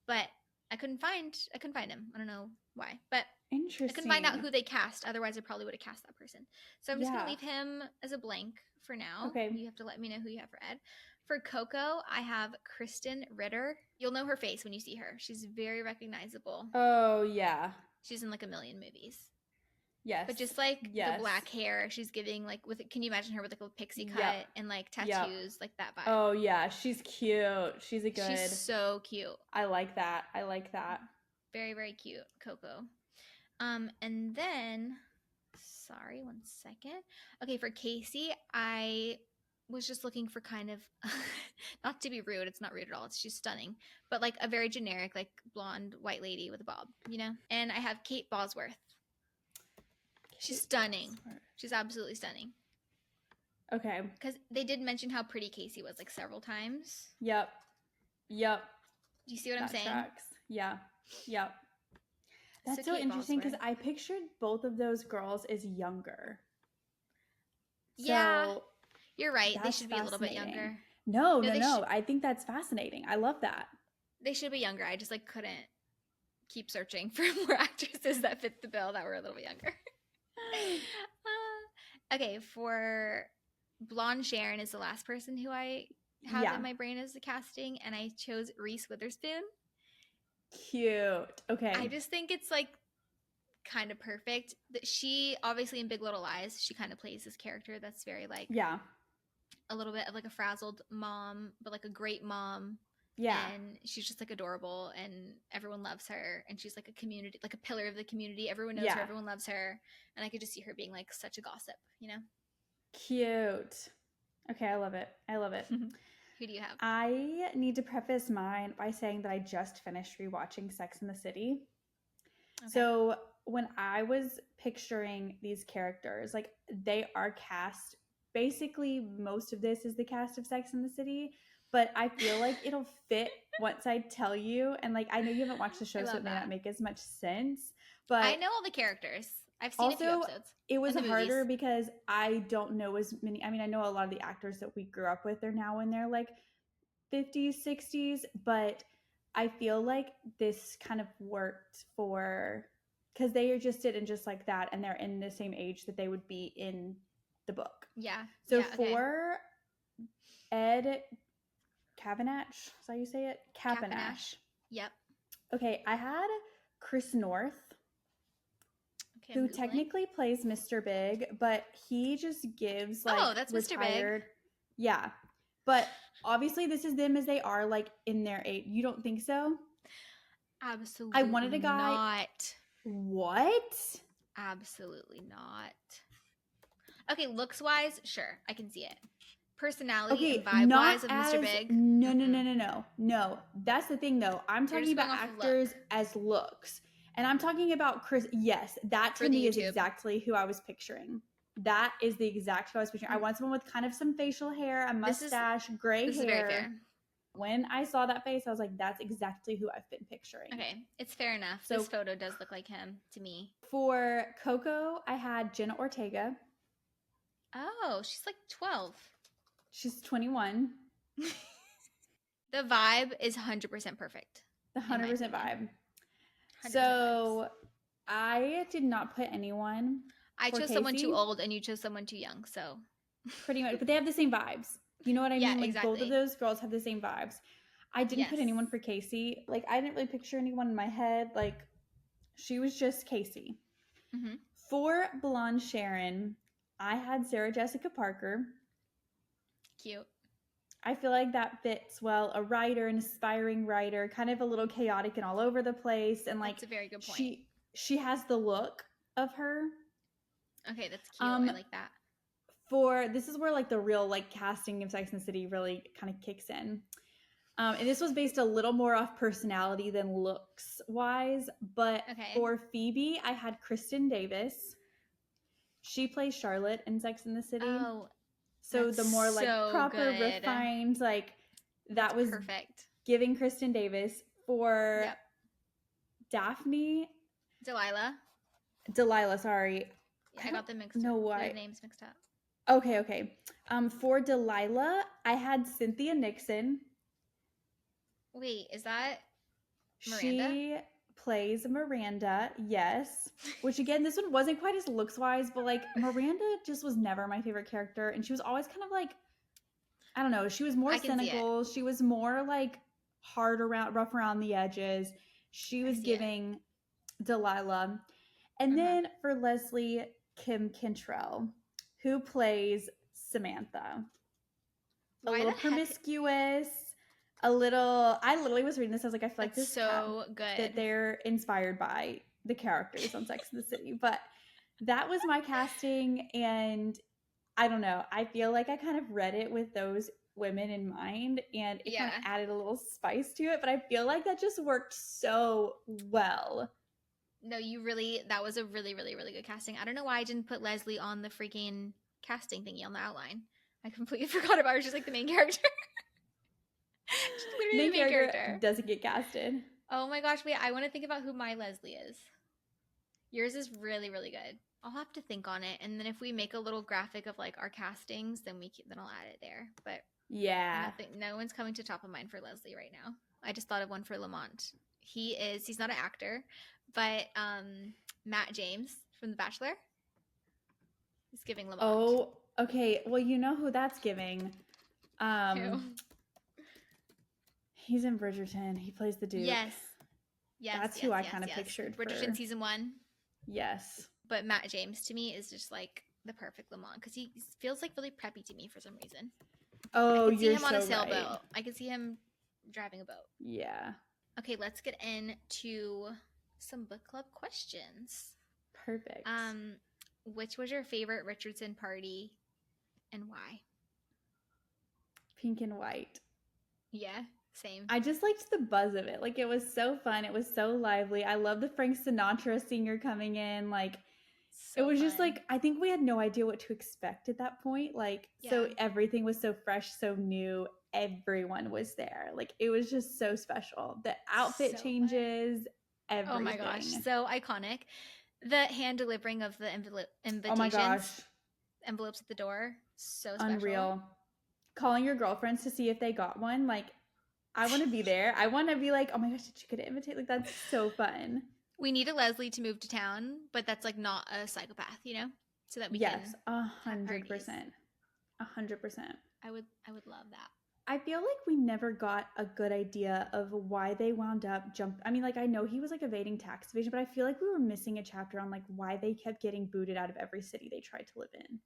but I couldn't find him. I don't know why, but interesting. I couldn't find out who they cast. Otherwise, I probably would have cast that person. So I'm just gonna leave him as a blank for now. Okay. You have to let me know who you have for Ed. For Coco, I have Kristen Ritter. You'll know her face when you see her. She's very recognizable. Oh yeah. She's in like a million movies. Yes. But just like the black hair she's giving, like can you imagine her with like a pixie cut and like tattoos, like that vibe? Oh yeah, she's cute. She's so cute. I like that. Very, very cute, Coco. And then, sorry, one second. Okay, for Casey, I was just looking for kind of, not to be rude, it's not rude at all, she's stunning, but like a very generic, like blonde white lady with a bob, you know? And I have Kate Bosworth. She's stunning. She's absolutely stunning. Okay. Because they did mention how pretty Casey was like several times. Yep. Do you see what I'm saying? Tracks. Yeah. Yep. That's so interesting because I pictured both of those girls as younger. Yeah. You're right. They should be a little bit younger. No. I think that's fascinating. I love that. They should be younger. I just like couldn't keep searching for more actresses that fit the bill that were a little bit younger. Okay, for Blonde Sharon is the last person who I have in my brain as the casting, and I chose Reese Witherspoon. Cute. Okay. I just think it's like kind of perfect. That she obviously in Big Little Lies, she kind of plays this character that's very like a little bit of like a frazzled mom, but like a great mom. Yeah. And she's just like adorable and everyone loves her. And she's like a community, like a pillar of the community. Everyone knows her, everyone loves her. And I could just see her being like such a gossip, you know? Cute. Okay, I love it. Who do you have? I need to preface mine by saying that I just finished rewatching Sex and the City. Okay. So when I was picturing these characters, like they are cast, basically most of this is the cast of Sex and the City, but I feel like it'll fit once I tell you. And like, I know you haven't watched the show, so it may not make as much sense, but I know all the characters. I've seen a few episodes. It was harder because I don't know as many. I mean, I know a lot of the actors that we grew up with are now in their like 50s, 60s, but I feel like this kind of worked for, because they are just did and just like that, and they're in the same age that they would be in the book. Yeah. So for Ed Cavendish, is that how you say it? Cavendish. Yep. Okay, I had Chris North, who technically plays Mr. Big, but he just gives like that's retired. Mr. Big. Yeah, but obviously this is them as they are like in their age. You don't think so? Absolutely. I wanted a guy. Not. What? Absolutely not. Okay, looks wise, sure, I can see it. Personality and vibe wise of Mr. Big. No. That's the thing though. I'm talking about actors as looks. And I'm talking about Chris. Yes, that to me is exactly who I was picturing. That is the exact who I was picturing. I want someone with kind of some facial hair, a mustache, gray hair. This is very fair. When I saw that face, I was like, that's exactly who I've been picturing. Okay, it's fair enough. So, this photo does look like him to me. For Coco, I had Jenna Ortega. Oh, she's like 12. She's 21. The vibe is 100% perfect. The 100% vibe. So I did not put anyone. I chose someone too old and you chose someone too young. So pretty much, but they have the same vibes. You know what I mean? Like exactly. Both of those girls have the same vibes. I didn't put anyone for Casey. Like I didn't really picture anyone in my head. Like she was just Casey. Mm-hmm. For Blonde Sharon, I had Sarah Jessica Parker. Cute. I feel like that fits well. A writer, an aspiring writer, kind of a little chaotic and all over the place. And like, that's a very good point. She has the look of her. Okay, that's cute. I like that. This is where like the real like casting of Sex and the City really kind of kicks in. And this was based a little more off personality than looks wise. But for Phoebe, I had Kristen Davis. She plays Charlotte in Sex and the City. Oh, so the more like proper, refined, like that was perfect. Giving Kristen Davis. For Daphne. Delilah, sorry. Yeah, I got them mixed up. No, why? The names mixed up. Okay. For Delilah, I had Cynthia Nixon. Wait, is that Miranda? She plays Miranda, yes. Which again, this one wasn't quite as looks-wise, but like Miranda just was never my favorite character. And she was always kind of like, I don't know, she was more cynical. She was more like rough around the edges. She was giving Delilah. And then for Leslie, Kim Cantrell, who plays Samantha. A little promiscuous, I literally was reading this, I was like, I feel like this is so good that they're inspired by the characters on Sex and the City. But that was my casting, and I don't know, I feel like I kind of read it with those women in mind, and it kind of added a little spice to it, but I feel like that just worked so well. No, that was a really, really, really good casting. I don't know why I didn't put Leslie on the freaking casting thingy on the outline. I completely forgot about her. She's like the main character. She's literally the main character. Doesn't get casted. Oh my gosh, wait, I want to think about who my Leslie is. Yours is really, really good. I'll have to think on it, and then if we make a little graphic of like our castings, then then I'll add it there. But yeah, no one's coming to top of mind for Leslie right now. I just thought of one for Lamont. He's not an actor, but Matt James from The Bachelor is giving Lamont. Oh, okay. Well, you know who that's giving. Who? He's in Bridgerton. He plays the Duke. Yes. That's who I kind of pictured. Bridgerton season 1. Yes. But Matt James to me is just like the perfect Lamont because he feels like really preppy to me for some reason. Oh, I could see you're him on so a sailboat. right. I could see him driving a boat. Yeah. Okay, let's get into some book club questions. Perfect. Which was your favorite Richardson party and why? Pink and white. Yeah, same. I just liked the buzz of it. Like, it was so fun. It was so lively. I love the Frank Sinatra singer coming in. Like, it was just like, I think we had no idea what to expect at that point. Like, so everything was so fresh, so new. Everyone was there. Like, it was just so special. The outfit changes, everything. Oh my gosh, so iconic. The hand delivering of the invitations. Oh my gosh. Envelopes at the door. So special. Unreal. Calling your girlfriends to see if they got one. Like, I want to be there. I want to be like, oh my gosh, did you get an invitation? Like, that's so fun. We need a Leslie to move to town, but that's like not a psychopath, you know? So that we can 100%. 100%. I would love that. I feel like we never got a good idea of why they wound up I mean, like, I know he was like evading tax evasion, but I feel like we were missing a chapter on like why they kept getting booted out of every city they tried to live in.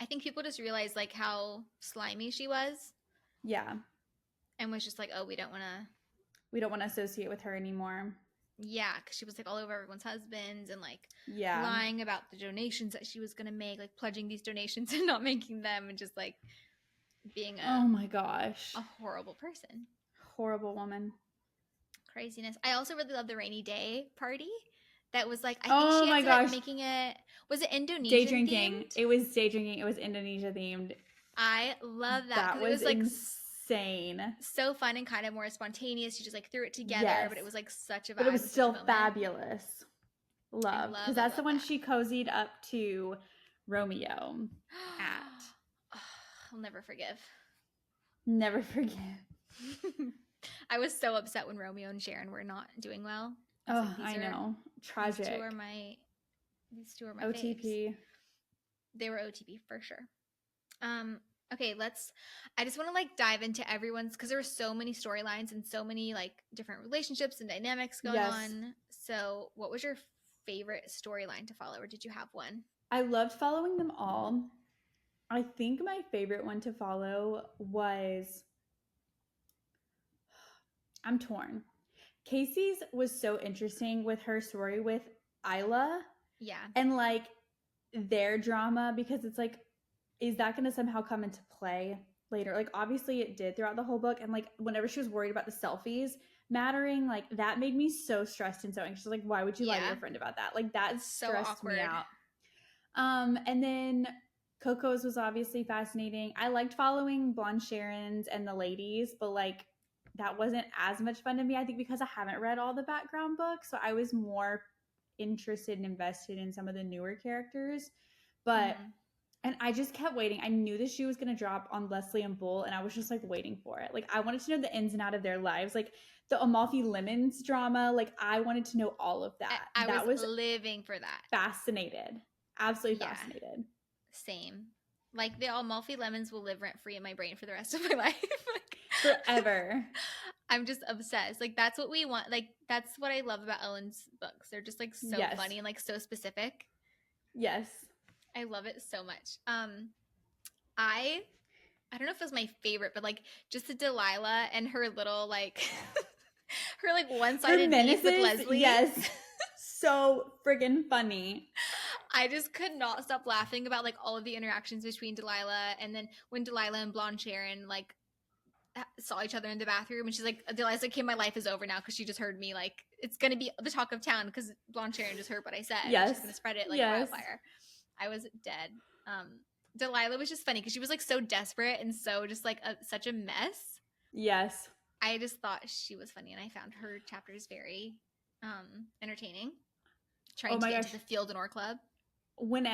I think people just realized like how slimy she was. Yeah. And was just like, oh, we don't want to associate with her anymore. Yeah, because she was like all over everyone's husbands and like lying about the donations that she was going to make, like pledging these donations and not making them, and just like being oh my gosh, a horrible person. Horrible woman. Craziness. I also really love the rainy day party. That was like, I think she ended up making it. Was it Indonesian day drinking themed? It was day drinking. It was Indonesia themed. I love that. That was like insane. So fun and kind of more spontaneous. She just like threw it together, but it was like such a vibe. But it was still fabulous. Love. Because that's the one she cozied up to Romeo at. I'll never forgive. Never forgive. I was so upset when Romeo and Sharon were not doing well. Oh, I know. Tragic. These two are my OTP. faves. They were OTP for sure. Okay, I just want to like dive into everyone's, because there were so many storylines and so many like different relationships and dynamics going on. So what was your favorite storyline to follow, or did you have one? I loved following them all. I think my favorite one to follow was, I'm torn. Casey's was so interesting with her story with Isla. Yeah. And like their drama, because it's like, is that going to somehow come into play later? Like, obviously it did throughout the whole book. And like, whenever she was worried about the selfies mattering, like that made me so stressed and so anxious. Like, why would you lie to your friend about that? Like, that stressed me out. And then Coco's was obviously fascinating. I liked following Blonde Sharon's and the ladies, but like, that wasn't as much fun to me, I think, because I haven't read all the background books. So I was more interested and invested in some of the newer characters. But and I just kept waiting. I knew the shoe was going to drop on Leslie and Bull, and I was just like waiting for it. Like, I wanted to know the ins and out of their lives, like the Amalfi Lemons drama. Like, I wanted to know all of that. I was living for that. Fascinated. Absolutely fascinated. Same. Like, the Amalfi Lemons will live rent free in my brain for the rest of my life. Forever. I'm just obsessed. Like, that's what we want. Like, that's what I love about Ellen's books. They're just like so funny and like so specific. Yes. I love it so much. I don't know if it was my favorite, but like just the Delilah and her little like her like one-sided beef with Leslie. Yes. So friggin' funny. I just could not stop laughing about like all of the interactions between Delilah, and then when Delilah and Blonde Sharon like saw each other in the bathroom, and she's like, Delilah's like, okay, my life is over now, because she just heard me, like, it's gonna be the talk of town because Blonde Sharon just heard what I said. Yes. She's gonna spread it like wildfire. I was dead. Delilah was just funny because she was like so desperate and so just like such a mess. Yes. I just thought she was funny, and I found her chapters very entertaining. trying to get into the Field and Oar Club. When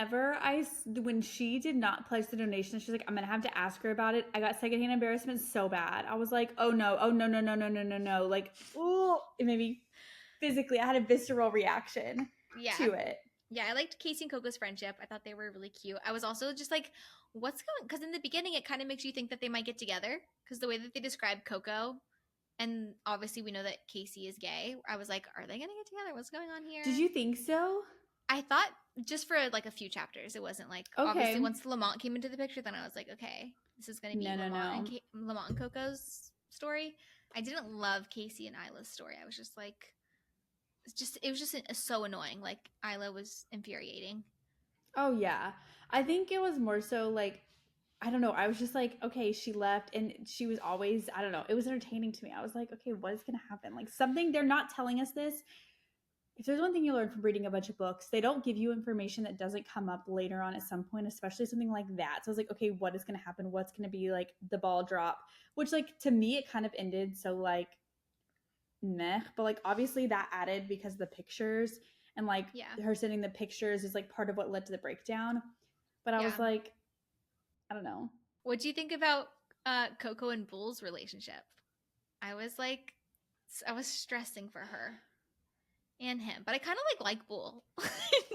she did not pledge the donation, she's like, I'm gonna have to ask her about it. I got secondhand embarrassment so bad. I was like, oh no, no. Like, oh, it made me physically, I had a visceral reaction to it. Yeah, I liked Casey and Coco's friendship. I thought they were really cute. I was also just like, what's going, because in the beginning it kind of makes you think that they might get together, because the way that they described Coco, and obviously we know that Casey is gay, I was like, are they gonna get together? What's going on here? Did you think so? I thought just for like a few chapters. It wasn't like, obviously once Lamont came into the picture, then I was like, okay, this is gonna be Lamont and Coco's story. I didn't love Casey and Isla's story. I was just like, it was just so annoying. Like, Isla was infuriating. Oh yeah, I think it was more so like, I don't know, I was just like, okay, she left and she was always, I don't know, it was entertaining to me. I was like, okay, what is gonna happen? Like, something, they're not telling us this. If there's one thing you learn from reading a bunch of books, they don't give you information that doesn't come up later on at some point, especially something like that. So I was like, okay, what is going to happen? What's going to be like the ball drop? Which, like, to me, it kind of ended so like meh. But like, obviously that added because the pictures and like her sending the pictures is like part of what led to the breakdown. But I was like, I don't know. What do you think about Coco and Bull's relationship? I was stressing for her. And him, but I kind of like Bull.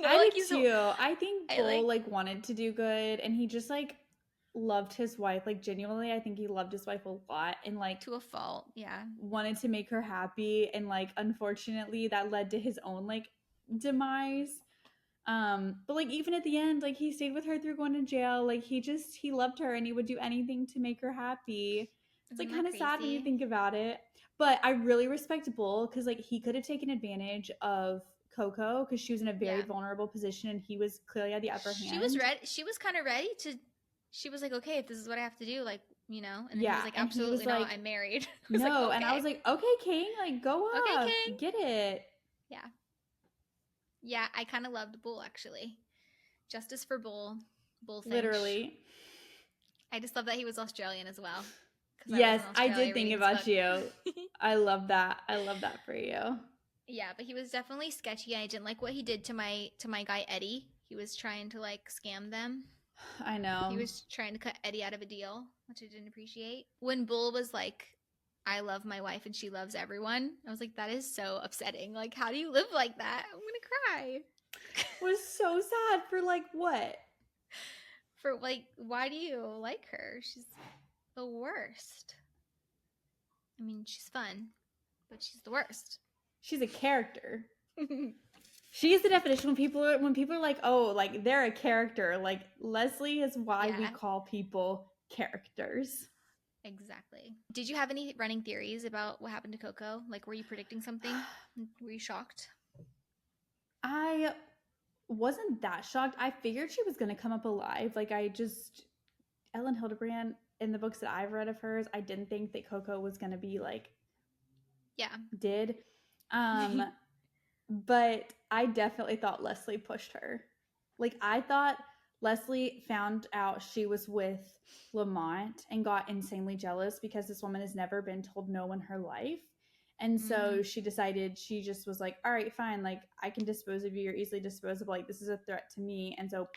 I did too. I think Bull like wanted to do good, and he just like loved his wife. Like, genuinely, I think he loved his wife a lot, and like to a fault. Yeah, wanted to make her happy, and like unfortunately, that led to his own like demise. But like even at the end, like he stayed with her through going to jail. Like he loved her, and he would do anything to make her happy. It's like kind of sad when you think about it. But I really respect Bull because like he could have taken advantage of Coco because she was in a very vulnerable position and he was clearly at the upper hand. She was ready. She was kind of ready to. She was like, okay, if this is what I have to do, like, you know. And then he was like, absolutely not. Like, I'm married. No, like, okay. And I was like, okay, King, like go up, okay, King. Get it. Yeah. Yeah, I kind of loved Bull actually. Justice for Bull. Bullfinch. Literally. I just love that he was Australian as well. Yes, I did think about you. I love that. I love that for you. Yeah, but he was definitely sketchy. I didn't like what he did to my guy Eddie. He was trying to like scam them. I know. He was trying to cut Eddie out of a deal, which I didn't appreciate. When Bull was like, I love my wife and she loves everyone, I was like, that is so upsetting. Like, how do you live like that? I'm gonna cry. It was so sad for like what? For like, why do you like her? She's the worst. I mean, she's fun, but she's the worst. She's a character. She's the definition when people are like, oh, like they're a character. Like Leslie is why we call people characters. Exactly. Did you have any running theories about what happened to Coco? Like, were you predicting something? Were you shocked? I wasn't that shocked. I figured she was going to come up alive. Like, Elin Hilderbrand, in the books that I've read of hers, I didn't think that Coco was going to be like, did. But I definitely thought Leslie pushed her. Like, I thought Leslie found out she was with Lamont and got insanely jealous because this woman has never been told no in her life. And so she decided, she just was like, all right, fine. Like, I can dispose of you. You're easily disposable. Like, this is a threat to me. And so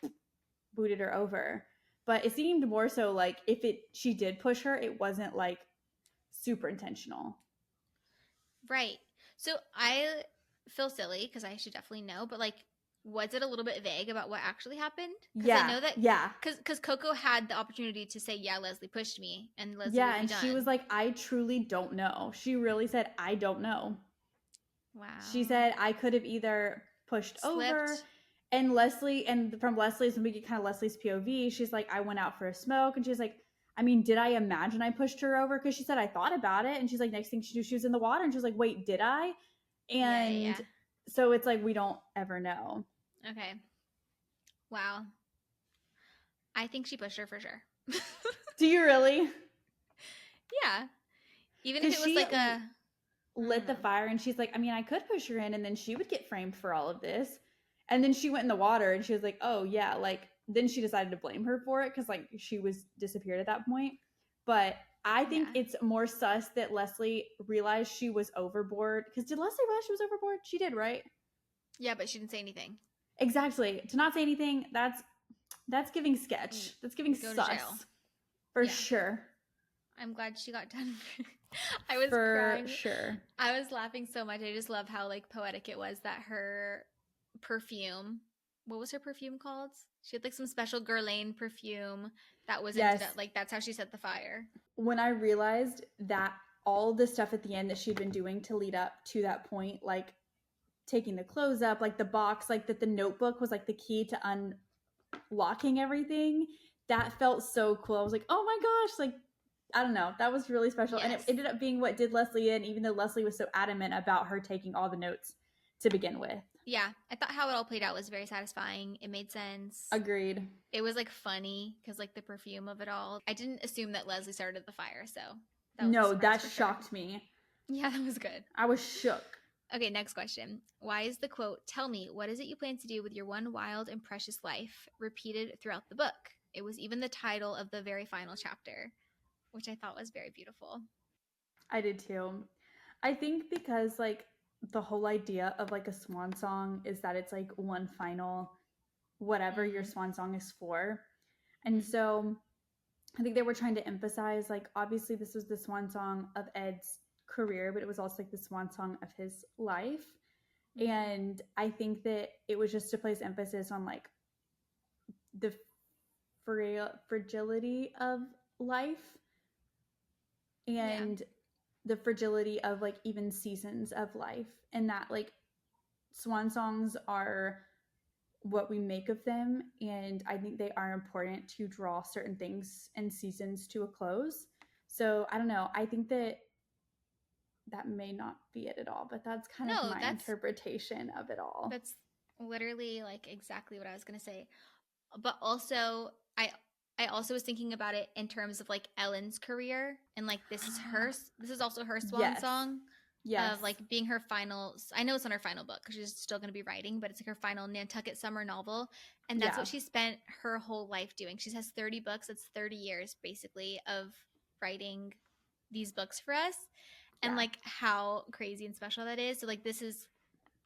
booted her over. But it seemed more so like she did push her, it wasn't like super intentional. Right. So I feel silly because I should definitely know, but like, was it a little bit vague about what actually happened? Yeah. I know that. Yeah. Because Coco had the opportunity to say, yeah, Leslie pushed me, and Leslie would be done. She was like, I truly don't know. She really said, I don't know. Wow. She said, I could have either pushed over. And Leslie, and from Leslie's, when we get kind of Leslie's POV, she's like, I went out for a smoke. And she's like, I mean, did I imagine I pushed her over? Because she said, I thought about it. And she's like, next thing she knew, she was in the water. And she's like, wait, did I? And so it's like, we don't ever know. Okay. Wow. I think she pushed her for sure. Do you really? Yeah. Even if it was like a... lit the fire and she's like, I mean, I could push her in and then she would get framed for all of this. And then she went in the water and she was like, oh yeah, like then she decided to blame her for it because like she was disappeared at that point. But I think it's more sus that Leslie realized she was overboard. Because did Leslie realize she was overboard? She did, right? Yeah, but she didn't say anything. Exactly. To not say anything, that's giving sketch. That's giving Go to jail. sus. For sure. I'm glad she got done. I was crying. For sure. I was laughing so much. I just love how like poetic it was that her perfume, what was her perfume called? She had like some special Guerlain perfume that was ended up like that's how she set the fire. When I realized that all the stuff at the end that she'd been doing to lead up to that point, like taking the clothes up, like the box, like that the notebook was like the key to unlocking everything, that felt so cool. I was like, oh my gosh, like I don't know, that was really special. Yes. And it ended up being what did Leslie in, even though Leslie was so adamant about her taking all the notes to begin with. Yeah, I thought how it all played out was very satisfying. It made sense. Agreed. It was like funny because like the perfume of it all. I didn't assume that Leslie started the fire, so that shocked me. Yeah, that was good. I was shook. Okay, next question. Why is the quote, "Tell me, what is it you plan to do with your one wild and precious life," repeated throughout the book? It was even the title of the very final chapter, which I thought was very beautiful. I did too. I think because like the whole idea of like a swan song is that it's like one final whatever your swan song is for. And so I think they were trying to emphasize like obviously this was the swan song of Ed's career, but it was also like the swan song of his life. And I think that it was just to place emphasis on like the fragility of life and the fragility of like even seasons of life, and that like swan songs are what we make of them, and I think they are important to draw certain things and seasons to a close. So I don't know, I think that may not be it at all, but that's kind of my interpretation of it all. That's literally like exactly what I was gonna say. But also I also was thinking about it in terms of like Ellen's career, and like this is also her swan song. Of like being her final, I know it's not her final book because she's still going to be writing, but it's like her final Nantucket summer novel. And that's what she spent her whole life doing. She has 30 books. It's 30 years basically of writing these books for us. And like how crazy and special that is. So like this is,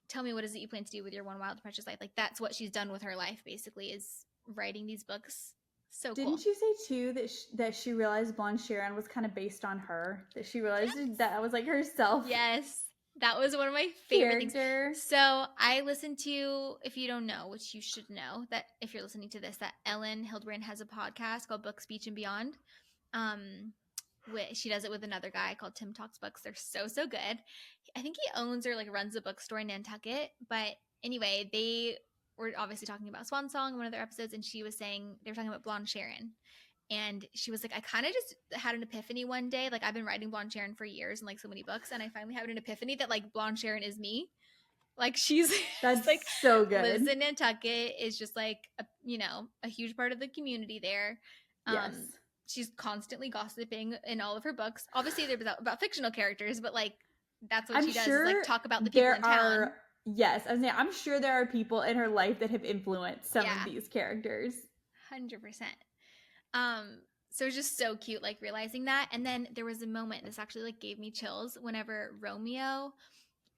tell me, what is it you plan to do with your one wild and precious life? Like that's what she's done with her life basically, is writing these books. So cool. Didn't you say too that she realized Blonde Sharon was kind of based on her? That she realized that was like herself. Yes, that was one of my favorite things. So I listened to, if you don't know, which you should know, that if you're listening to this, that Elin Hilderbrand has a podcast called Book, Speech, and Beyond. She does it with another guy called Tim Talks Books. They're so good. I think he owns or like runs a bookstore in Nantucket. But anyway, they were obviously talking about Swan Song in one of their episodes, and she was saying they were talking about Blonde Sharon. And she was like, I kind of just had an epiphany one day. Like, I've been writing Blonde Sharon for years and like so many books, and I finally had an epiphany that like Blonde Sharon is me. Like, she's that's like so good. Lives in Nantucket, is just like a huge part of the community there. Yes. She's constantly gossiping in all of her books. Obviously, they're about fictional characters, but like that's what she does, is like talk about the people in town. Yes, I'm sure there are people in her life that have influenced some of these characters. 100%. So it was just so cute, like realizing that. And then there was a moment, this actually like gave me chills, whenever Romeo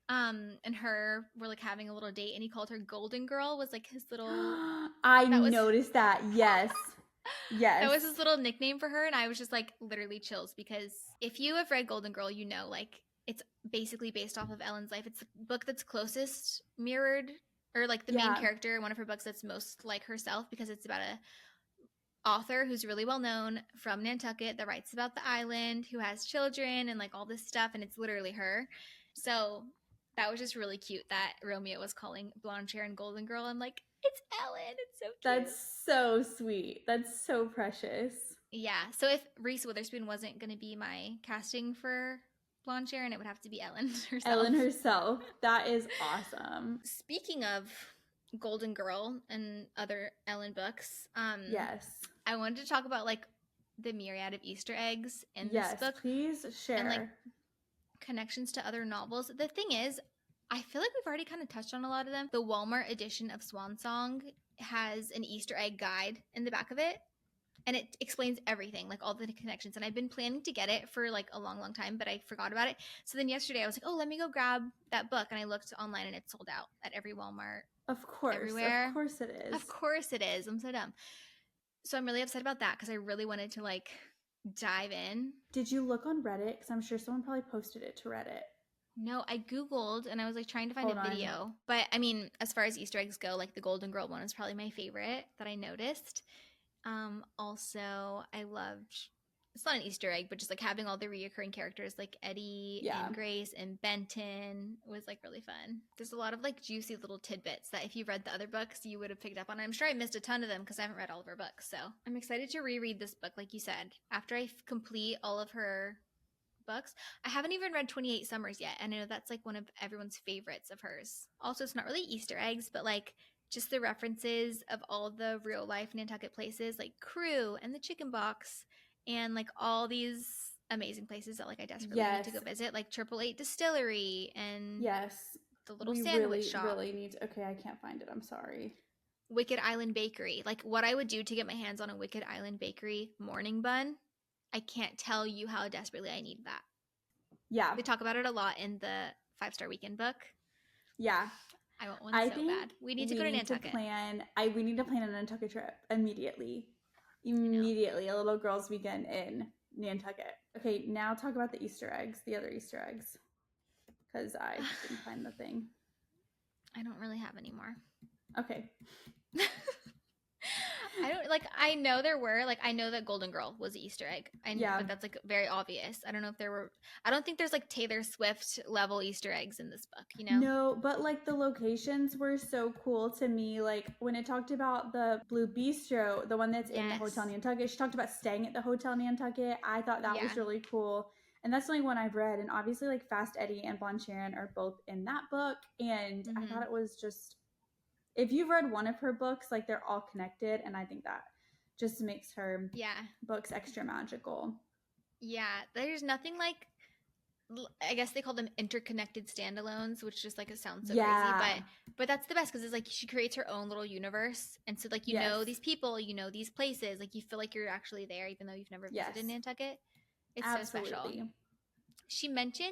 and her were like having a little date, and he called her Golden Girl, was like his little noticed that. Yes. Yes. That was his little nickname for her, and I was just like literally chills, because if you have read Golden Girl, you know like it's basically based off of Ellen's life. It's the book that's closest mirrored, or like the main character in one of her books that's most like herself, because it's about a author who's really well known from Nantucket that writes about the island, who has children and like all this stuff, and it's literally her. So that was just really cute that Romeo was calling Blonde Sharon Golden Girl. I'm like, it's Ellen. It's so cute. That's so sweet. That's so precious. Yeah. So if Reese Witherspoon wasn't going to be my casting for Blonde Sharon, it would have to be Ellen herself. Ellen herself. That is awesome. Speaking of Golden Girl and other Ellen books, yes, I wanted to talk about like the myriad of Easter eggs in this book. Please share. And like connections to other novels. The thing is, I feel like we've already kind of touched on a lot of them. The Walmart edition of Swan Song has an Easter egg guide in the back of it. and it explains everything, like all the connections. And I've been planning to get it for like a long, long time, but I forgot about it. So then yesterday I was like, oh, let me go grab that book. And I looked online and it's sold out at every Walmart, Of course everywhere. it is. Of course it is. I'm so dumb. So I'm really upset about that because I really wanted to like dive in. Did you look on Reddit? Because I'm sure someone probably posted it to Reddit. No, I Googled and I was like trying to find a video. But I mean, as far as Easter eggs go, like the Golden Girl one is probably my favorite that I noticed. Also, I loved, it's not an Easter egg, but just like having all the reoccurring characters like Eddie and Grace and Benton was like really fun. There's a lot of like juicy little tidbits that if you read the other books, you would have picked up on. I'm sure I missed a ton of them because I haven't read all of her books. So I'm excited to reread this book, like you said, after I complete all of her books. I haven't even read 28 Summers yet, and I know that's like one of everyone's favorites of hers. Also, it's not really Easter eggs, but like just the references of all the real life Nantucket places, like Crew and the Chicken Box, and like all these amazing places that like I desperately need to go visit, like 888 Distillery and the little sandwich shop. Really need to, okay, I can't find it. I'm sorry. Wicked Island Bakery. Like what I would do to get my hands on a Wicked Island Bakery morning bun. I can't tell you how desperately I need that. Yeah. They talk about it a lot in the 5-Star Weekend book. Yeah. I want one so bad. We need to go to Nantucket. We need to plan a Nantucket trip immediately. Immediately. A little girls' weekend in Nantucket. Okay, now talk about the Easter eggs, the other Easter eggs. Because I didn't find the thing. I don't really have any more. Okay. I know there were, like, I know that Golden Girl was an Easter egg. But that's like very obvious. I don't know if there were, I don't think there's like Taylor Swift level Easter eggs in this book, you know? No, but like the locations were so cool to me. Like when it talked about the Blue Bistro, the one that's in the Hotel Nantucket, she talked about staying at the Hotel Nantucket. I thought that was really cool. And that's the only one I've read. And obviously like Fast Eddie and Blonde Sharon are both in that book. And I thought it was just, if you've read one of her books, like they're all connected. And I think that just makes her books extra magical. Yeah, there's nothing like, I guess they call them interconnected standalones, which just like it sounds so crazy, but that's the best because it's like she creates her own little universe, and so like you know these people, you know these places, like you feel like you're actually there even though you've never visited Nantucket. It's so special. She mentioned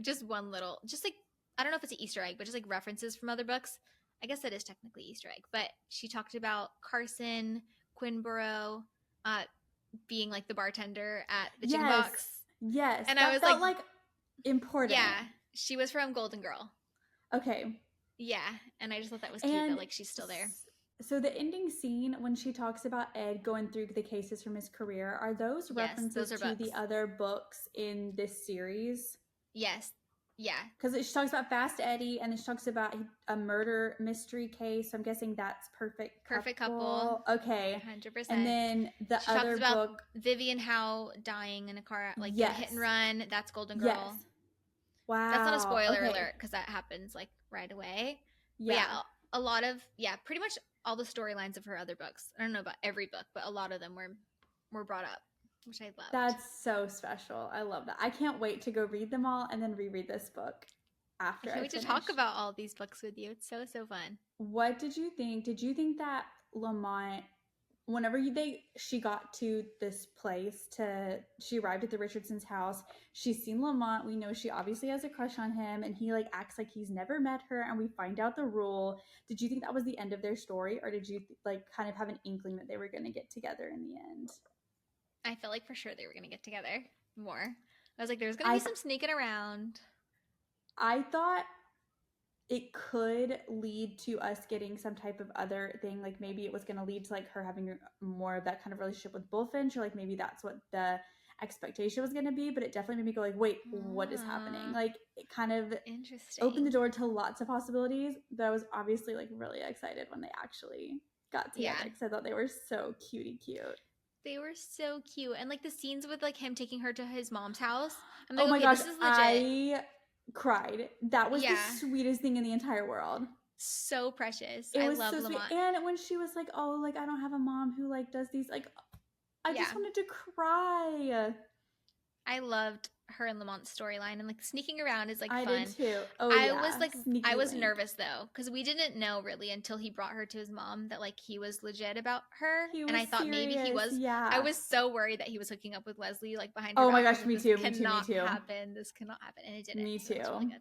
just one little, just like I don't know if it's an Easter egg, but just like references from other books. I guess that is technically Easter egg, but she talked about Carson Quinborough being like the bartender at the Chicken Box. Yes, and I was like important. Yeah, she was from Golden Girl. Okay. Yeah, and I just thought that was cute that like she's still there. So the ending scene when she talks about Ed going through the cases from his career, are those references to the other books in this series? Yes. Yeah. Because she talks about Fast Eddie, and then she talks about a murder mystery case. So I'm guessing that's Perfect Couple. Perfect Couple. Okay. 100%. And then she other talks book. About Vivian Howe dying in a car, like a hit and run. That's Golden Girl. Yes. Wow. That's not a spoiler alert because that happens like right away. Yeah. A lot of, pretty much all the storylines of her other books. I don't know about every book, but a lot of them were brought up, which I love. That's so special. I love that. I can't wait to go read them all and then reread this book after I can't wait to talk about all these books with you. It's so fun. What did you think? Did you think that Lamont, whenever she got to this place, she arrived at the Richardsons' house, she's seen Lamont, we know she obviously has a crush on him, and he like acts like he's never met her, and we find out the rule. Did you think that was the end of their story, or did you like kind of have an inkling that they were going to get together in the end? I felt like for sure they were going to get together more. I was like, there's going to be some sneaking around. I thought it could lead to us getting some type of other thing. Like maybe it was going to lead to like her having more of that kind of relationship with Bullfinch, or like maybe that's what the expectation was going to be. But it definitely made me go like, wait, what is happening? Like it kind of opened the door to lots of possibilities. But I was obviously like really excited when they actually got together because I thought they were so cutie cute. They were so cute. And like the scenes with like him taking her to his mom's house. I'm like, oh my gosh, this is legit. I cried. That was the sweetest thing in the entire world. So precious. I love so Lamont. Sweet. And when she was like, oh, like I don't have a mom who like does these, like I just wanted to cry. I loved her and Lamont's storyline, and like sneaking around is like I fun. did too. Oh I yeah. was like, Sneaky I was link. nervous though, because we didn't know really until he brought her to his mom that like he was legit about her, He was and I thought serious. maybe he was. Yeah. I was so worried that he was hooking up with Leslie like behind her Oh back. my gosh, like, me this too. Cannot happen. This cannot happen, and it didn't. Me so too. it's really good.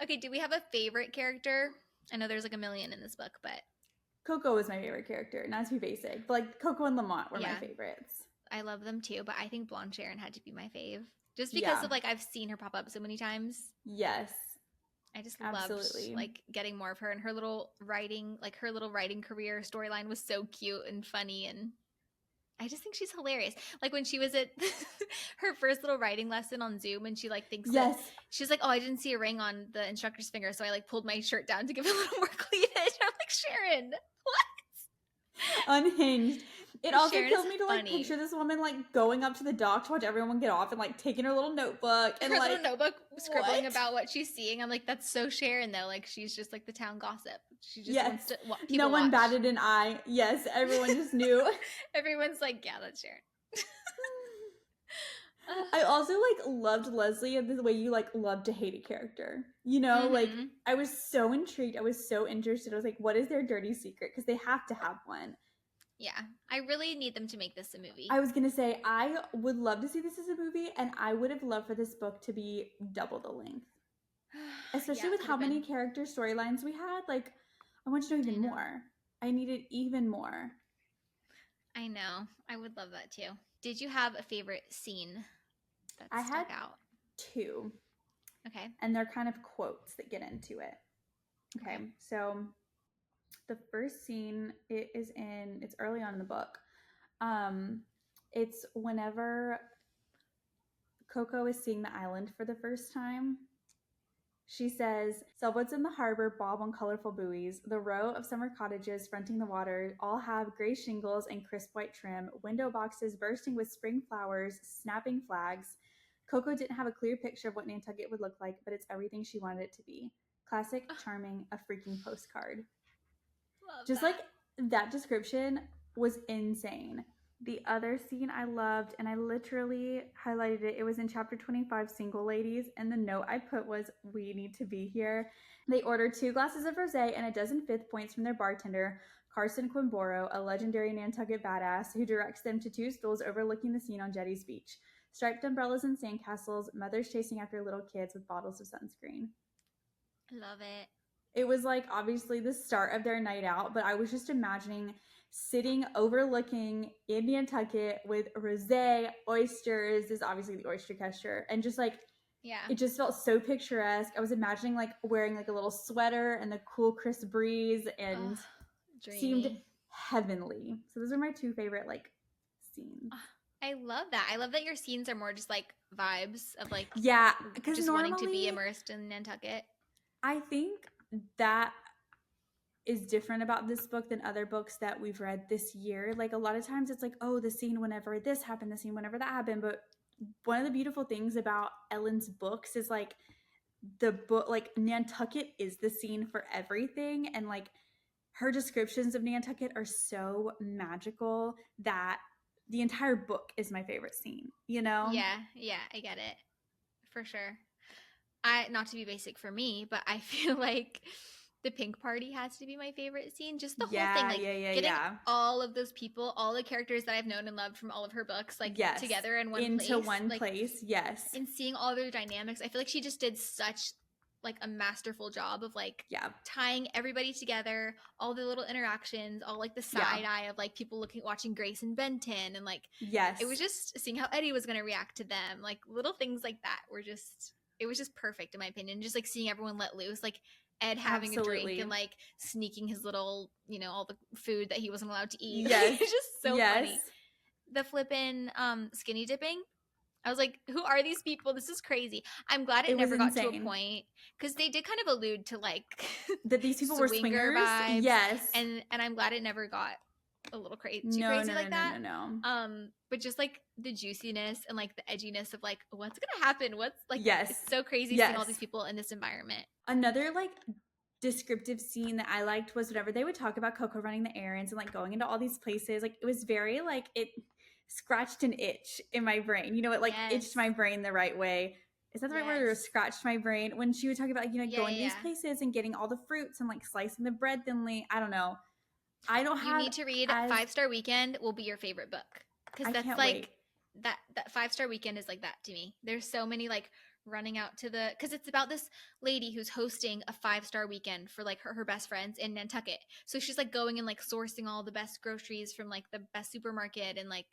Okay, do we have a favorite character? I know there's like a million in this book, but Coco was my favorite character. Not to be basic, but like Coco and Lamont were my favorites. I love them too, but I think Blonde Sharon had to be my fave. Just because of like I've seen her pop up so many times. Yes. I just loved like getting more of her, and her little writing career storyline was so cute and funny, and I just think she's hilarious. Like when she was at her first little writing lesson on Zoom, and she like thinks that she's like, oh, I didn't see a ring on the instructor's finger, so I like pulled my shirt down to give it a little more cleavage. I'm like, Sharon, what? Unhinged. It also kills me to like funny. Picture this woman like going up to the dock to watch everyone get off and like taking her little notebook and her like little notebook scribbling about what she's seeing. I'm like, that's so Sharon though. Like she's just like the town gossip. She just wants to no one batted an eye. Yes, everyone just knew. Everyone's like, yeah, that's Sharon. I also like loved Leslie and the way you like love to hate a character. You know, like I was so intrigued. I was so interested. I was like, what is their dirty secret? Because they have to have one. Yeah, I really need them to make this a movie. I was going to say, I would love to see this as a movie, and I would have loved for this book to be double the length. Especially with how many character storylines we had. Like, I want to know even more. I needed even more. I know. I would love that too. Did you have a favorite scene that stuck out? 2. Okay. And they're kind of quotes that get into it. Okay. So the first scene, it's early on in the book. It's whenever Coco is seeing the island for the first time. She says, sailboats in the harbor bob on colorful buoys. The row of summer cottages fronting the water all have gray shingles and crisp white trim, window boxes bursting with spring flowers, snapping flags. Coco didn't have a clear picture of what Nantucket would look like, but it's everything she wanted it to be. Classic, charming, a freaking postcard. Love Just that. like that description was insane. The other scene I loved, and I literally highlighted it. It was in chapter 25, Single Ladies, and the note I put was, we need to be here. They ordered 2 glasses of rosé and a dozen fifth points from their bartender, Carson Quimboro, a legendary Nantucket badass who directs them to 2 stools overlooking the scene on Jetty's Beach. Striped umbrellas and sandcastles, mothers chasing after little kids with bottles of sunscreen. Love it. It was like obviously the start of their night out, but I was just imagining sitting overlooking in Nantucket with rosé, oysters is obviously the oyster catcher, and just like it just felt so picturesque. I was imagining like wearing like a little sweater and the cool crisp breeze, and seemed heavenly. So those are my 2 favorite like scenes. I love that. I love that your scenes are more just like vibes of like because just wanting to be immersed in Nantucket. I think that is different about this book than other books that we've read this year. Like a lot of times it's like, oh, the scene whenever this happened, the scene whenever that happened. But one of the beautiful things about Elin's books is like the book, like Nantucket is the scene for everything. And like her descriptions of Nantucket are so magical that the entire book is my favorite scene, you know? Yeah, I get it. For sure. Not to be basic for me, but I feel like the pink party has to be my favorite scene. Just the whole thing, like getting all of those people, all the characters that I've known and loved from all of her books, like together in one place. Into one place, yes. And seeing all their dynamics. I feel like she just did such like a masterful job of like tying everybody together, all the little interactions, all like the side eye of like people watching Grace and Benton, and like it was just seeing how Eddie was going to react to them, like little things like that were just, it was just perfect in my opinion. Just like seeing everyone let loose, like Ed having a drink and like sneaking his little, you know, all the food that he wasn't allowed to eat. It's just so funny. The flippin' skinny dipping, I was like, who are these people? This is crazy. I'm glad it never got to a point, because they did kind of allude to like that these people were swingers vibes, yes, and I'm glad it never got a little crazy like that. But just like the juiciness and like the edginess of like what's gonna happen, what's like it's so crazy seeing all these people in this environment. Another like descriptive scene that I liked was whenever they would talk about Coco running the errands and like going into all these places, like it was very like, it scratched an itch in my brain. You know, it like itched my brain the right way. Is that the right word? Or scratched my brain when she would talk about, you know, going to these places and getting all the fruits and like slicing the bread thinly. I don't know. I don't have. You need to read 5-Star Weekend will be your favorite book, because that's like that 5-Star Weekend is like that to me. There's so many like running out to the, because it's about this lady who's hosting a 5-Star Weekend for like her best friends in Nantucket. So she's like going and like sourcing all the best groceries from like the best supermarket, and like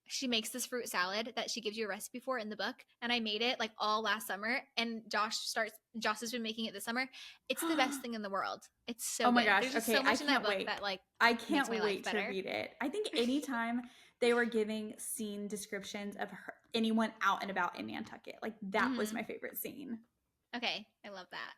she makes this fruit salad that she gives you a recipe for in the book. And I made it like all last summer, and Josh has been making it this summer. It's the best thing in the world. It's so my good. gosh. There's just Okay, so much I in that can't book wait. that like I can't makes my wait life to better. read it. I think anytime they were giving scene descriptions of anyone out and about in Nantucket, like that was my favorite scene. Okay, I love that.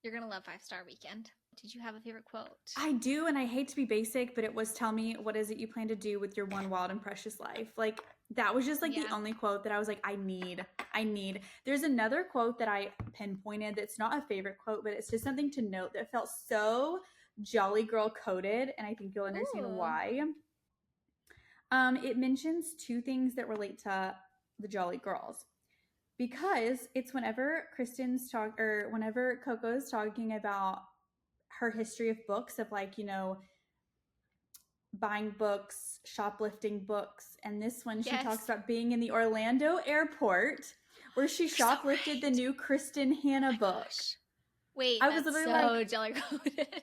You're gonna love 5-Star Weekend. Did you have a favorite quote? I do, and I hate to be basic, but it was, tell me, what is it you plan to do with your one wild and precious life? Like, that was just like the only quote that I was like, I need. There's another quote that I pinpointed that's not a favorite quote, but it's just something to note that felt so Jolly Girl coded, and I think you'll understand why. It mentions two things that relate to the Jolly Girls. Because it's whenever whenever Coco's talking about her history of books, of like, you know, buying books, shoplifting books, and this one she talks about being in the Orlando airport where she shoplifted the new Kristen Hanna book. Wait, I was literally like, Jelly coded.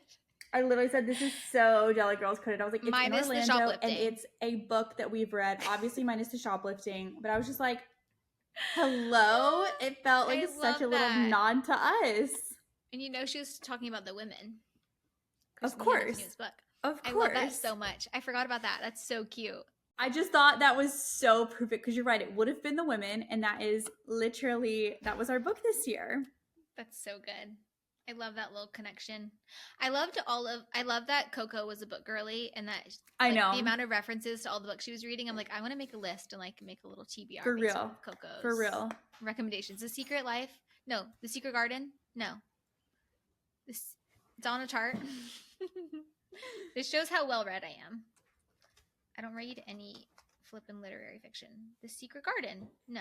I literally said, this is so Jelly Girls coded. I was like, it's minus in Orlando, and it's a book that we've read, obviously minus the shoplifting, but I was just like, hello? It felt like such a little nod to us. And you know, she was talking about the women. Of course. I love that so much. I forgot about that. That's so cute. I just thought that was so perfect, because you're right. It would have been the women, and that was our book this year. That's so good. I love that little connection. I love that Coco was a book girly, and that I know the amount of references to all the books she was reading. I'm like, I want to make a list and like make a little TBR for real. Coco's for real recommendations. The Secret Life, no. The Secret Garden, no. It's on a chart. This shows how well read I am. I don't read any flippin' literary fiction. The Secret Garden, no.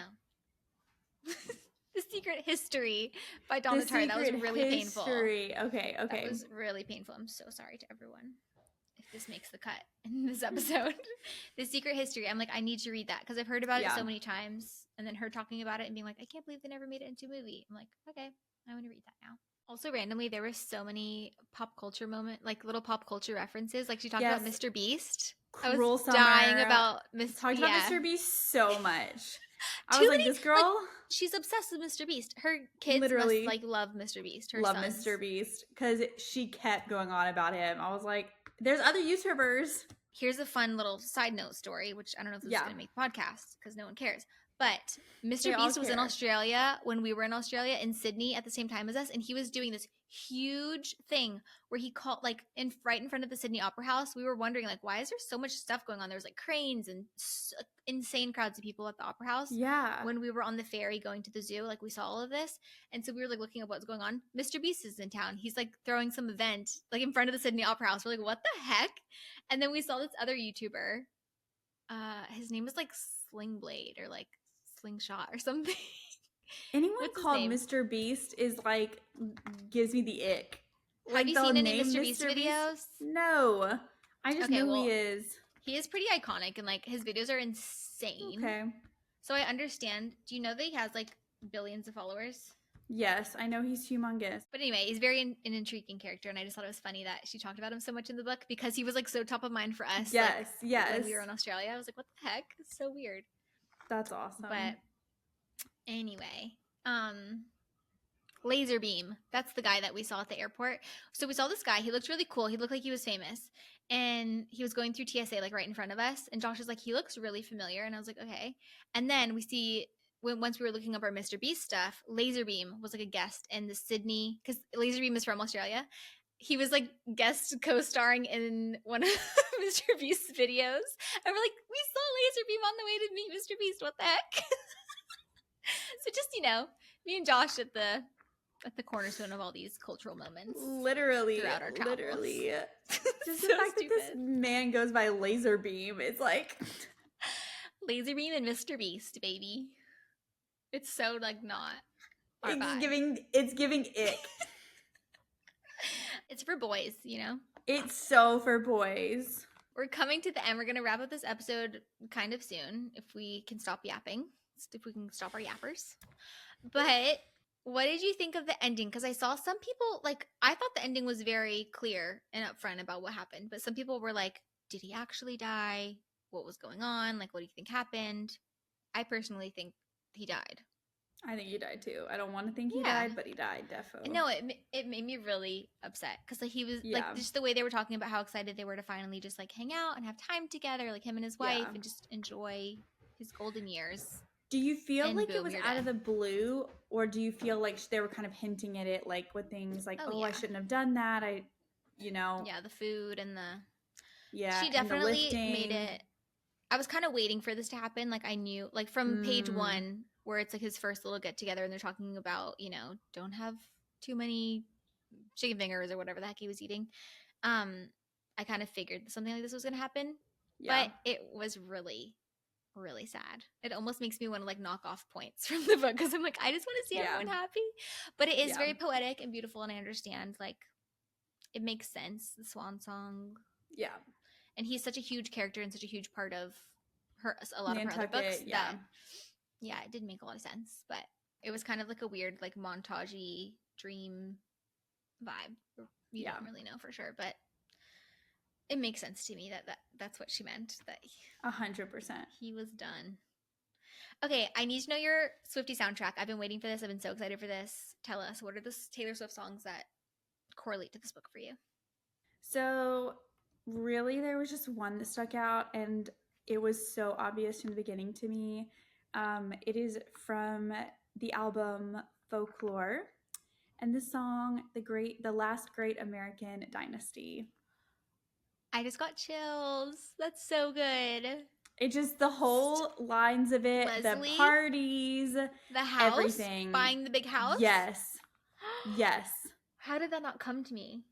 The Secret History by Donna Tartt. That was really painful. Okay. That was really painful. I'm so sorry to everyone if this makes the cut in this episode. The Secret History. I'm like, I need to read that, because I've heard about it so many times, and then her talking about it and being like, I can't believe they never made it into a movie. I'm like, okay, I want to read that now. Also, randomly, there were so many pop culture little pop culture references. Like she talked about Mr. Beast. I was dying about Talked about Mr. Beast so much. I was like, this girl, like, she's obsessed with Mr. Beast. Her kids literally must love Mr. Beast. Her sons. Mr. Beast, because she kept going on about him. I was like, there's other YouTubers. Here's a fun little side note story, which I don't know if this is going to make the podcast because no one cares. But Mr. Beast was in Australia when we were in Australia, in Sydney, at the same time as us, and he was doing this huge thing where he called right in front of the Sydney Opera House. We were wondering why is there so much stuff going on? There was cranes and insane crowds of people at the Opera House. Yeah. When we were on the ferry going to the zoo, we saw all of this, and so we were looking at what's going on. Mr. Beast is in town. He's throwing some event in front of the Sydney Opera House. We're like, what the heck? And then we saw this other YouTuber. His name was Slingblade or Slingshot or something. Anyone called Mr. Beast is gives me the ick. Have you seen any Mr. Beast videos? No. I just know he is. He is pretty iconic, and his videos are insane. Okay. So I understand. Do you know that he has billions of followers? Yes, I know he's humongous. But anyway, he's very an intriguing character, and I just thought it was funny that she talked about him so much in the book because he was so top of mind for us. Yes. When we were in Australia, I was like, what the heck? It's so weird. That's awesome. But anyway, Laserbeam. That's the guy that we saw at the airport. So we saw this guy. He looked really cool. He looked like he was famous. And he was going through TSA right in front of us. And Josh was like, he looks really familiar. And I was like, okay. And then we see, once we were looking up our Mr. Beast stuff, Laserbeam was a guest in the Sydney, because Laserbeam is from Australia. He was guest co-starring in one of Mr. Beast's videos. And we're like, we saw Laserbeam on the way to meet Mr. Beast. What the heck? So just, me and Josh at the cornerstone of all these cultural moments. Literally. Throughout our travels. Literally. Just so the fact that this man goes by Laserbeam, it's Laser Beam and Mr. Beast, baby. It's so like not our It's vibe. giving ick. It's for boys, you know? It's so for boys. We're coming to the end. We're going to wrap up this episode kind of soon if we can stop yapping, if we can stop our yappers. But what did you think of the ending? Because I saw some people, like, I thought the ending was very clear and upfront about what happened. But some people were like, did he actually die? What was going on? Like, what do you think happened? I personally think he died. I think he died too. I don't want to think he died, but he died, defo. No, it made me really upset because like he was like just the way they were talking about how excited they were to finally just like hang out and have time together, like him and his wife, and just enjoy his golden years. Do you feel like it was out of the blue, or do you feel like they were kind of hinting at it, like with things like, I shouldn't have done that. Yeah, the food and the she definitely made it. I was kind of waiting for this to happen. Like I knew, like from page 1, where it's like his first little get together, and they're talking about, you know, don't have too many chicken fingers or whatever the heck he was eating. I kind of figured something like this was going to happen, but it was really, really sad. It almost makes me want to like knock off points from the book because I'm like, I just want to see everyone happy. But it is very poetic and beautiful, and I understand like it makes sense, the swan song. Yeah. And he's such a huge character and such a huge part of a lot of her other books that it did make a lot of sense. But it was kind of like a weird like montage-y dream vibe. You don't really know for sure, but it makes sense to me that's what she meant, that 100% he was done. Okay, I need to know your Swiftie soundtrack. I've been waiting for this. I've been so excited for this. Tell us, what are the Taylor Swift songs that correlate to this book for you? So really there was just one that stuck out, and it was so obvious from the beginning to me. It is from the album Folklore, and the song the last great American dynasty. I just got chills. That's so good. It just, the whole lines of it, Leslie, the parties, the house, everything. Buying the big house. Yes. How did that not come to me?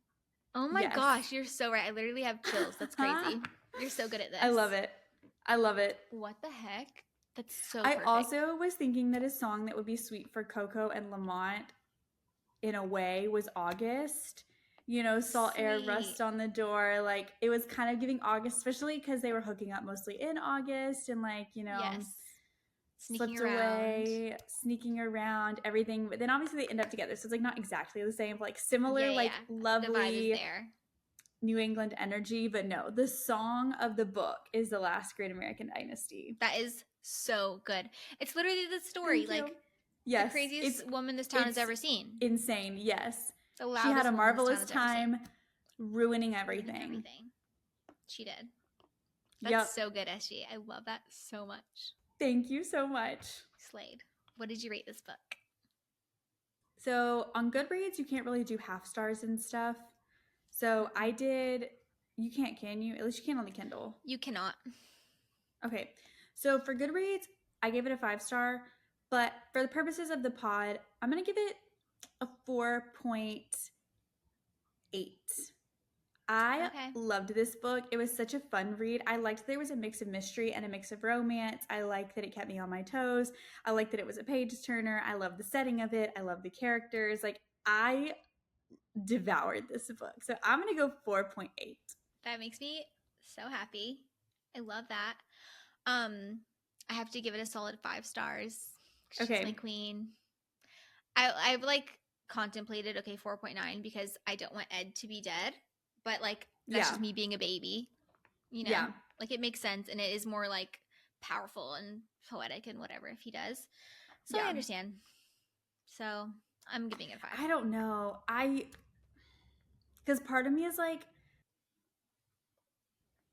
Oh my gosh, you're so right. I literally have chills. That's crazy. You're so good at this. I love it. What the heck? That's so perfect. I also was thinking that a song that would be sweet for Coco and Lamont in a way was August. You know, salt, air, rust on the door. Like, it was kind of giving August, especially because they were hooking up mostly in August and, like, you know, slipped away, sneaking around, everything. But then obviously they end up together. So it's, like, not exactly the same, but, like, similar, like, lovely the vibe is there. New England energy. But no, the song of the book is The Last Great American Dynasty. That is so good. It's literally the story. Like, the craziest woman this town has ever seen. Insane, yes. She had a marvelous time ruining everything. She did. That's so good, SG. I love that so much. Thank you so much. Slayed. What did you rate this book? So on Goodreads, you can't really do half stars and stuff. So I did, you can't, can you? At least you can on the Kindle. You cannot. Okay. So for Goodreads, I gave it a 5-star. But for the purposes of the pod, I'm going to give it a 4.8. I loved this book. It was such a fun read. I liked that there was a mix of mystery and a mix of romance. I liked that it kept me on my toes. I liked that it was a page turner. I love the setting of it. I love the characters. Like, I devoured this book. So I'm going to go 4.8. That makes me so happy. I love that. I have to give it a solid 5 stars. She's my queen. I've like contemplated 4.9 because I don't want Ed to be dead, but like that's just me being a baby, you know. Like, it makes sense, and it is more like powerful and poetic and whatever if he does. So I understand. So I'm giving it a 5. I don't know. Because part of me is like,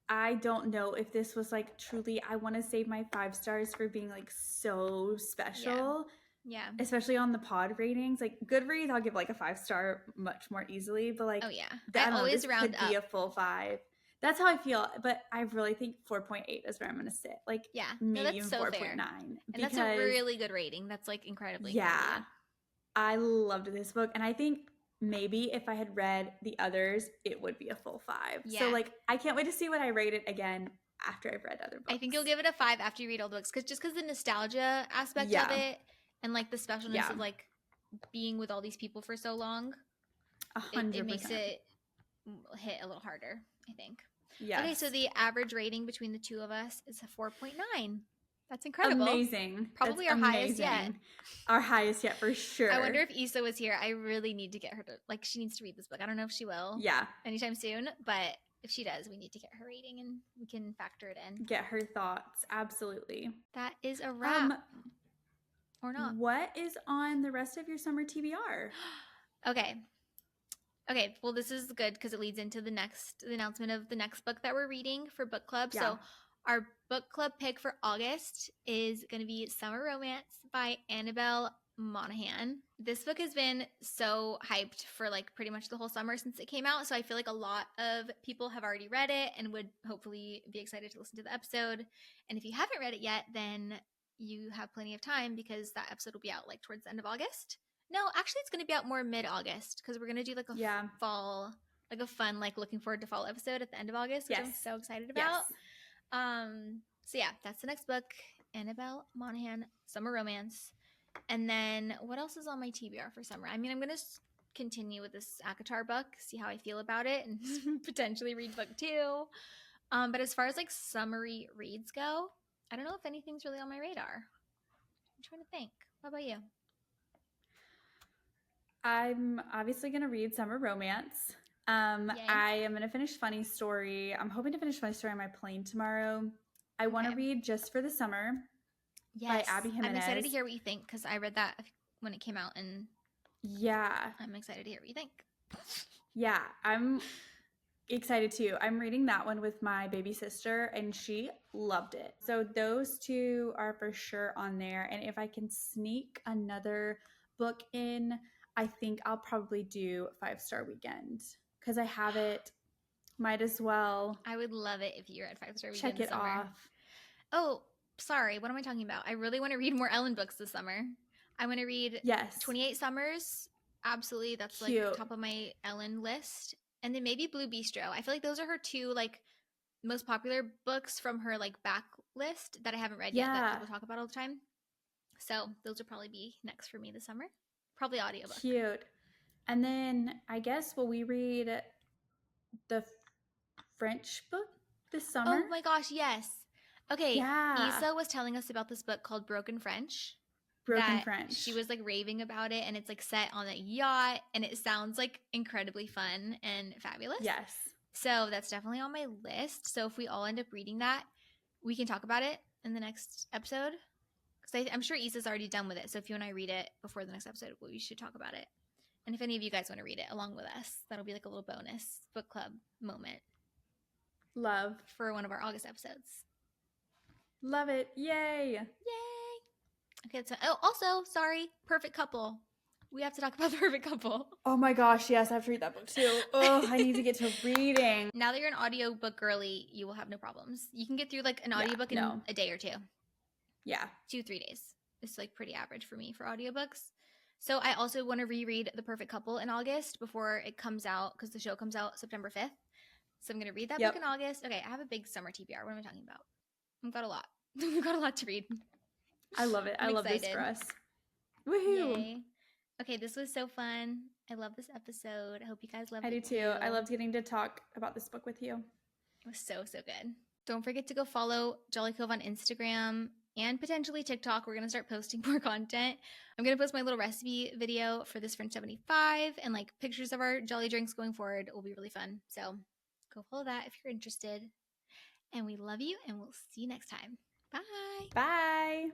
I don't know if this was like truly, I want to save my 5 stars for being like so special. Yeah. Especially on the pod ratings. Like, Goodreads, I'll give like a 5-star much more easily. But like, I always round could be a full 5. That's how I feel. But I really think 4.8 is where I'm going to sit. Like, maybe even 4.9. And that's a really good rating. That's like incredibly good. I loved this book. And I think maybe if I had read the others, it would be a full 5. So like, I can't wait to see what I rate it again after I've read other books. I think you'll give it a 5 after you read all the books, because the nostalgia aspect of it and like the specialness of like being with all these people for so long, 100%. it makes it hit a little harder, I think. Yes. Okay, so the average rating between the two of us is a 4.9. That's incredible. Amazing. Probably That's our highest yet. Our highest yet, for sure. I wonder if Issa was here. I really need to get her to, like, she needs to read this book. I don't know if she will. Yeah. Anytime soon, but if she does, we need to get her rating and we can factor it in. Get her thoughts. Absolutely. That is a wrap. Or not. What is on the rest of your summer TBR? Okay, well, this is good because it leads into the announcement of the next book that we're reading for book club. Yeah. So our book club pick for August is going to be Summer Romance by Annabel Monaghan. This book has been so hyped for like pretty much the whole summer since it came out. So I feel like a lot of people have already read it and would hopefully be excited to listen to the episode. And if you haven't read it yet, then you have plenty of time because that episode will be out like towards the end of August. No, actually it's going to be out more mid-August because we're going to do like a fall, like a fun, like looking forward to fall episode at the end of August, which I'm so excited about. So yeah, that's the next book, Annabel Monaghan, Summer Romance. And then what else is on my TBR for summer? I mean, I'm going to continue with this ACOTAR book, see how I feel about it, and potentially read book 2. But as far as like summery reads go, I don't know if anything's really on my radar. I'm trying to think. What about you? I'm obviously going to read Summer Romance. I am going to finish Funny Story. I'm hoping to finish Funny Story on my plane tomorrow. I want to read Just for the Summer by Abby Jimenez. I'm excited to hear what you think because I read that when it came out, and I'm excited to hear what you think. Yeah, I'm excited too. I'm reading that one with my baby sister and she loved it. So those two are for sure on there. And if I can sneak another book in, I think I'll probably do 5-Star Weekend because I have it. Might as well. I would love it if you read 5-Star Weekend. Check it off. Oh, sorry. What am I talking about? I really want to read more Ellen books this summer. I want to read 28 Summers. Absolutely. That's like top of my Ellen list. And then maybe Blue Bistro. I feel like those are her 2 like most popular books from her like back list that I haven't read yet that people talk about all the time. So those will probably be next for me this summer. Probably audiobook. Cute. And then I guess will we read the French book this summer? Oh my gosh, yes. Okay, Issa was telling us about this book called Broken French. Broken French. She was like raving about it, and it's like set on a yacht, and it sounds like incredibly fun and fabulous. Yes. So that's definitely on my list. So if we all end up reading that, we can talk about it in the next episode. Because I'm sure Issa's already done with it. So if you and I read it before the next episode, we should talk about it. And if any of you guys want to read it along with us, that'll be like a little bonus book club moment. Love. For one of our August episodes. Love it. Yay. Okay, so also, sorry, Perfect Couple. We have to talk about The Perfect Couple. Oh my gosh, yes, I have to read that book too. Oh, I need to get to reading. Now that you're an audiobook girly, you will have no problems. You can get through like an audiobook in a day or 2. Yeah. 2-3 days. It's like pretty average for me for audiobooks. So I also want to reread The Perfect Couple in August before it comes out because the show comes out September 5th. So I'm going to read that book in August. Okay, I have a big summer TBR. What am I talking about? I've got a lot. We've got a lot to read. I love it. I love this for us. Woohoo! Yay. Okay, this was so fun. I love this episode. I hope you guys loved it. I do too. I loved getting to talk about this book with you. It was so good. Don't forget to go follow Jolly Cove on Instagram and potentially TikTok. We're going to start posting more content. I'm going to post my little recipe video for this French 75 and like pictures of our Jolly drinks going forward. It will be really fun. So go follow that if you're interested. And we love you and we'll see you next time. Bye. Bye.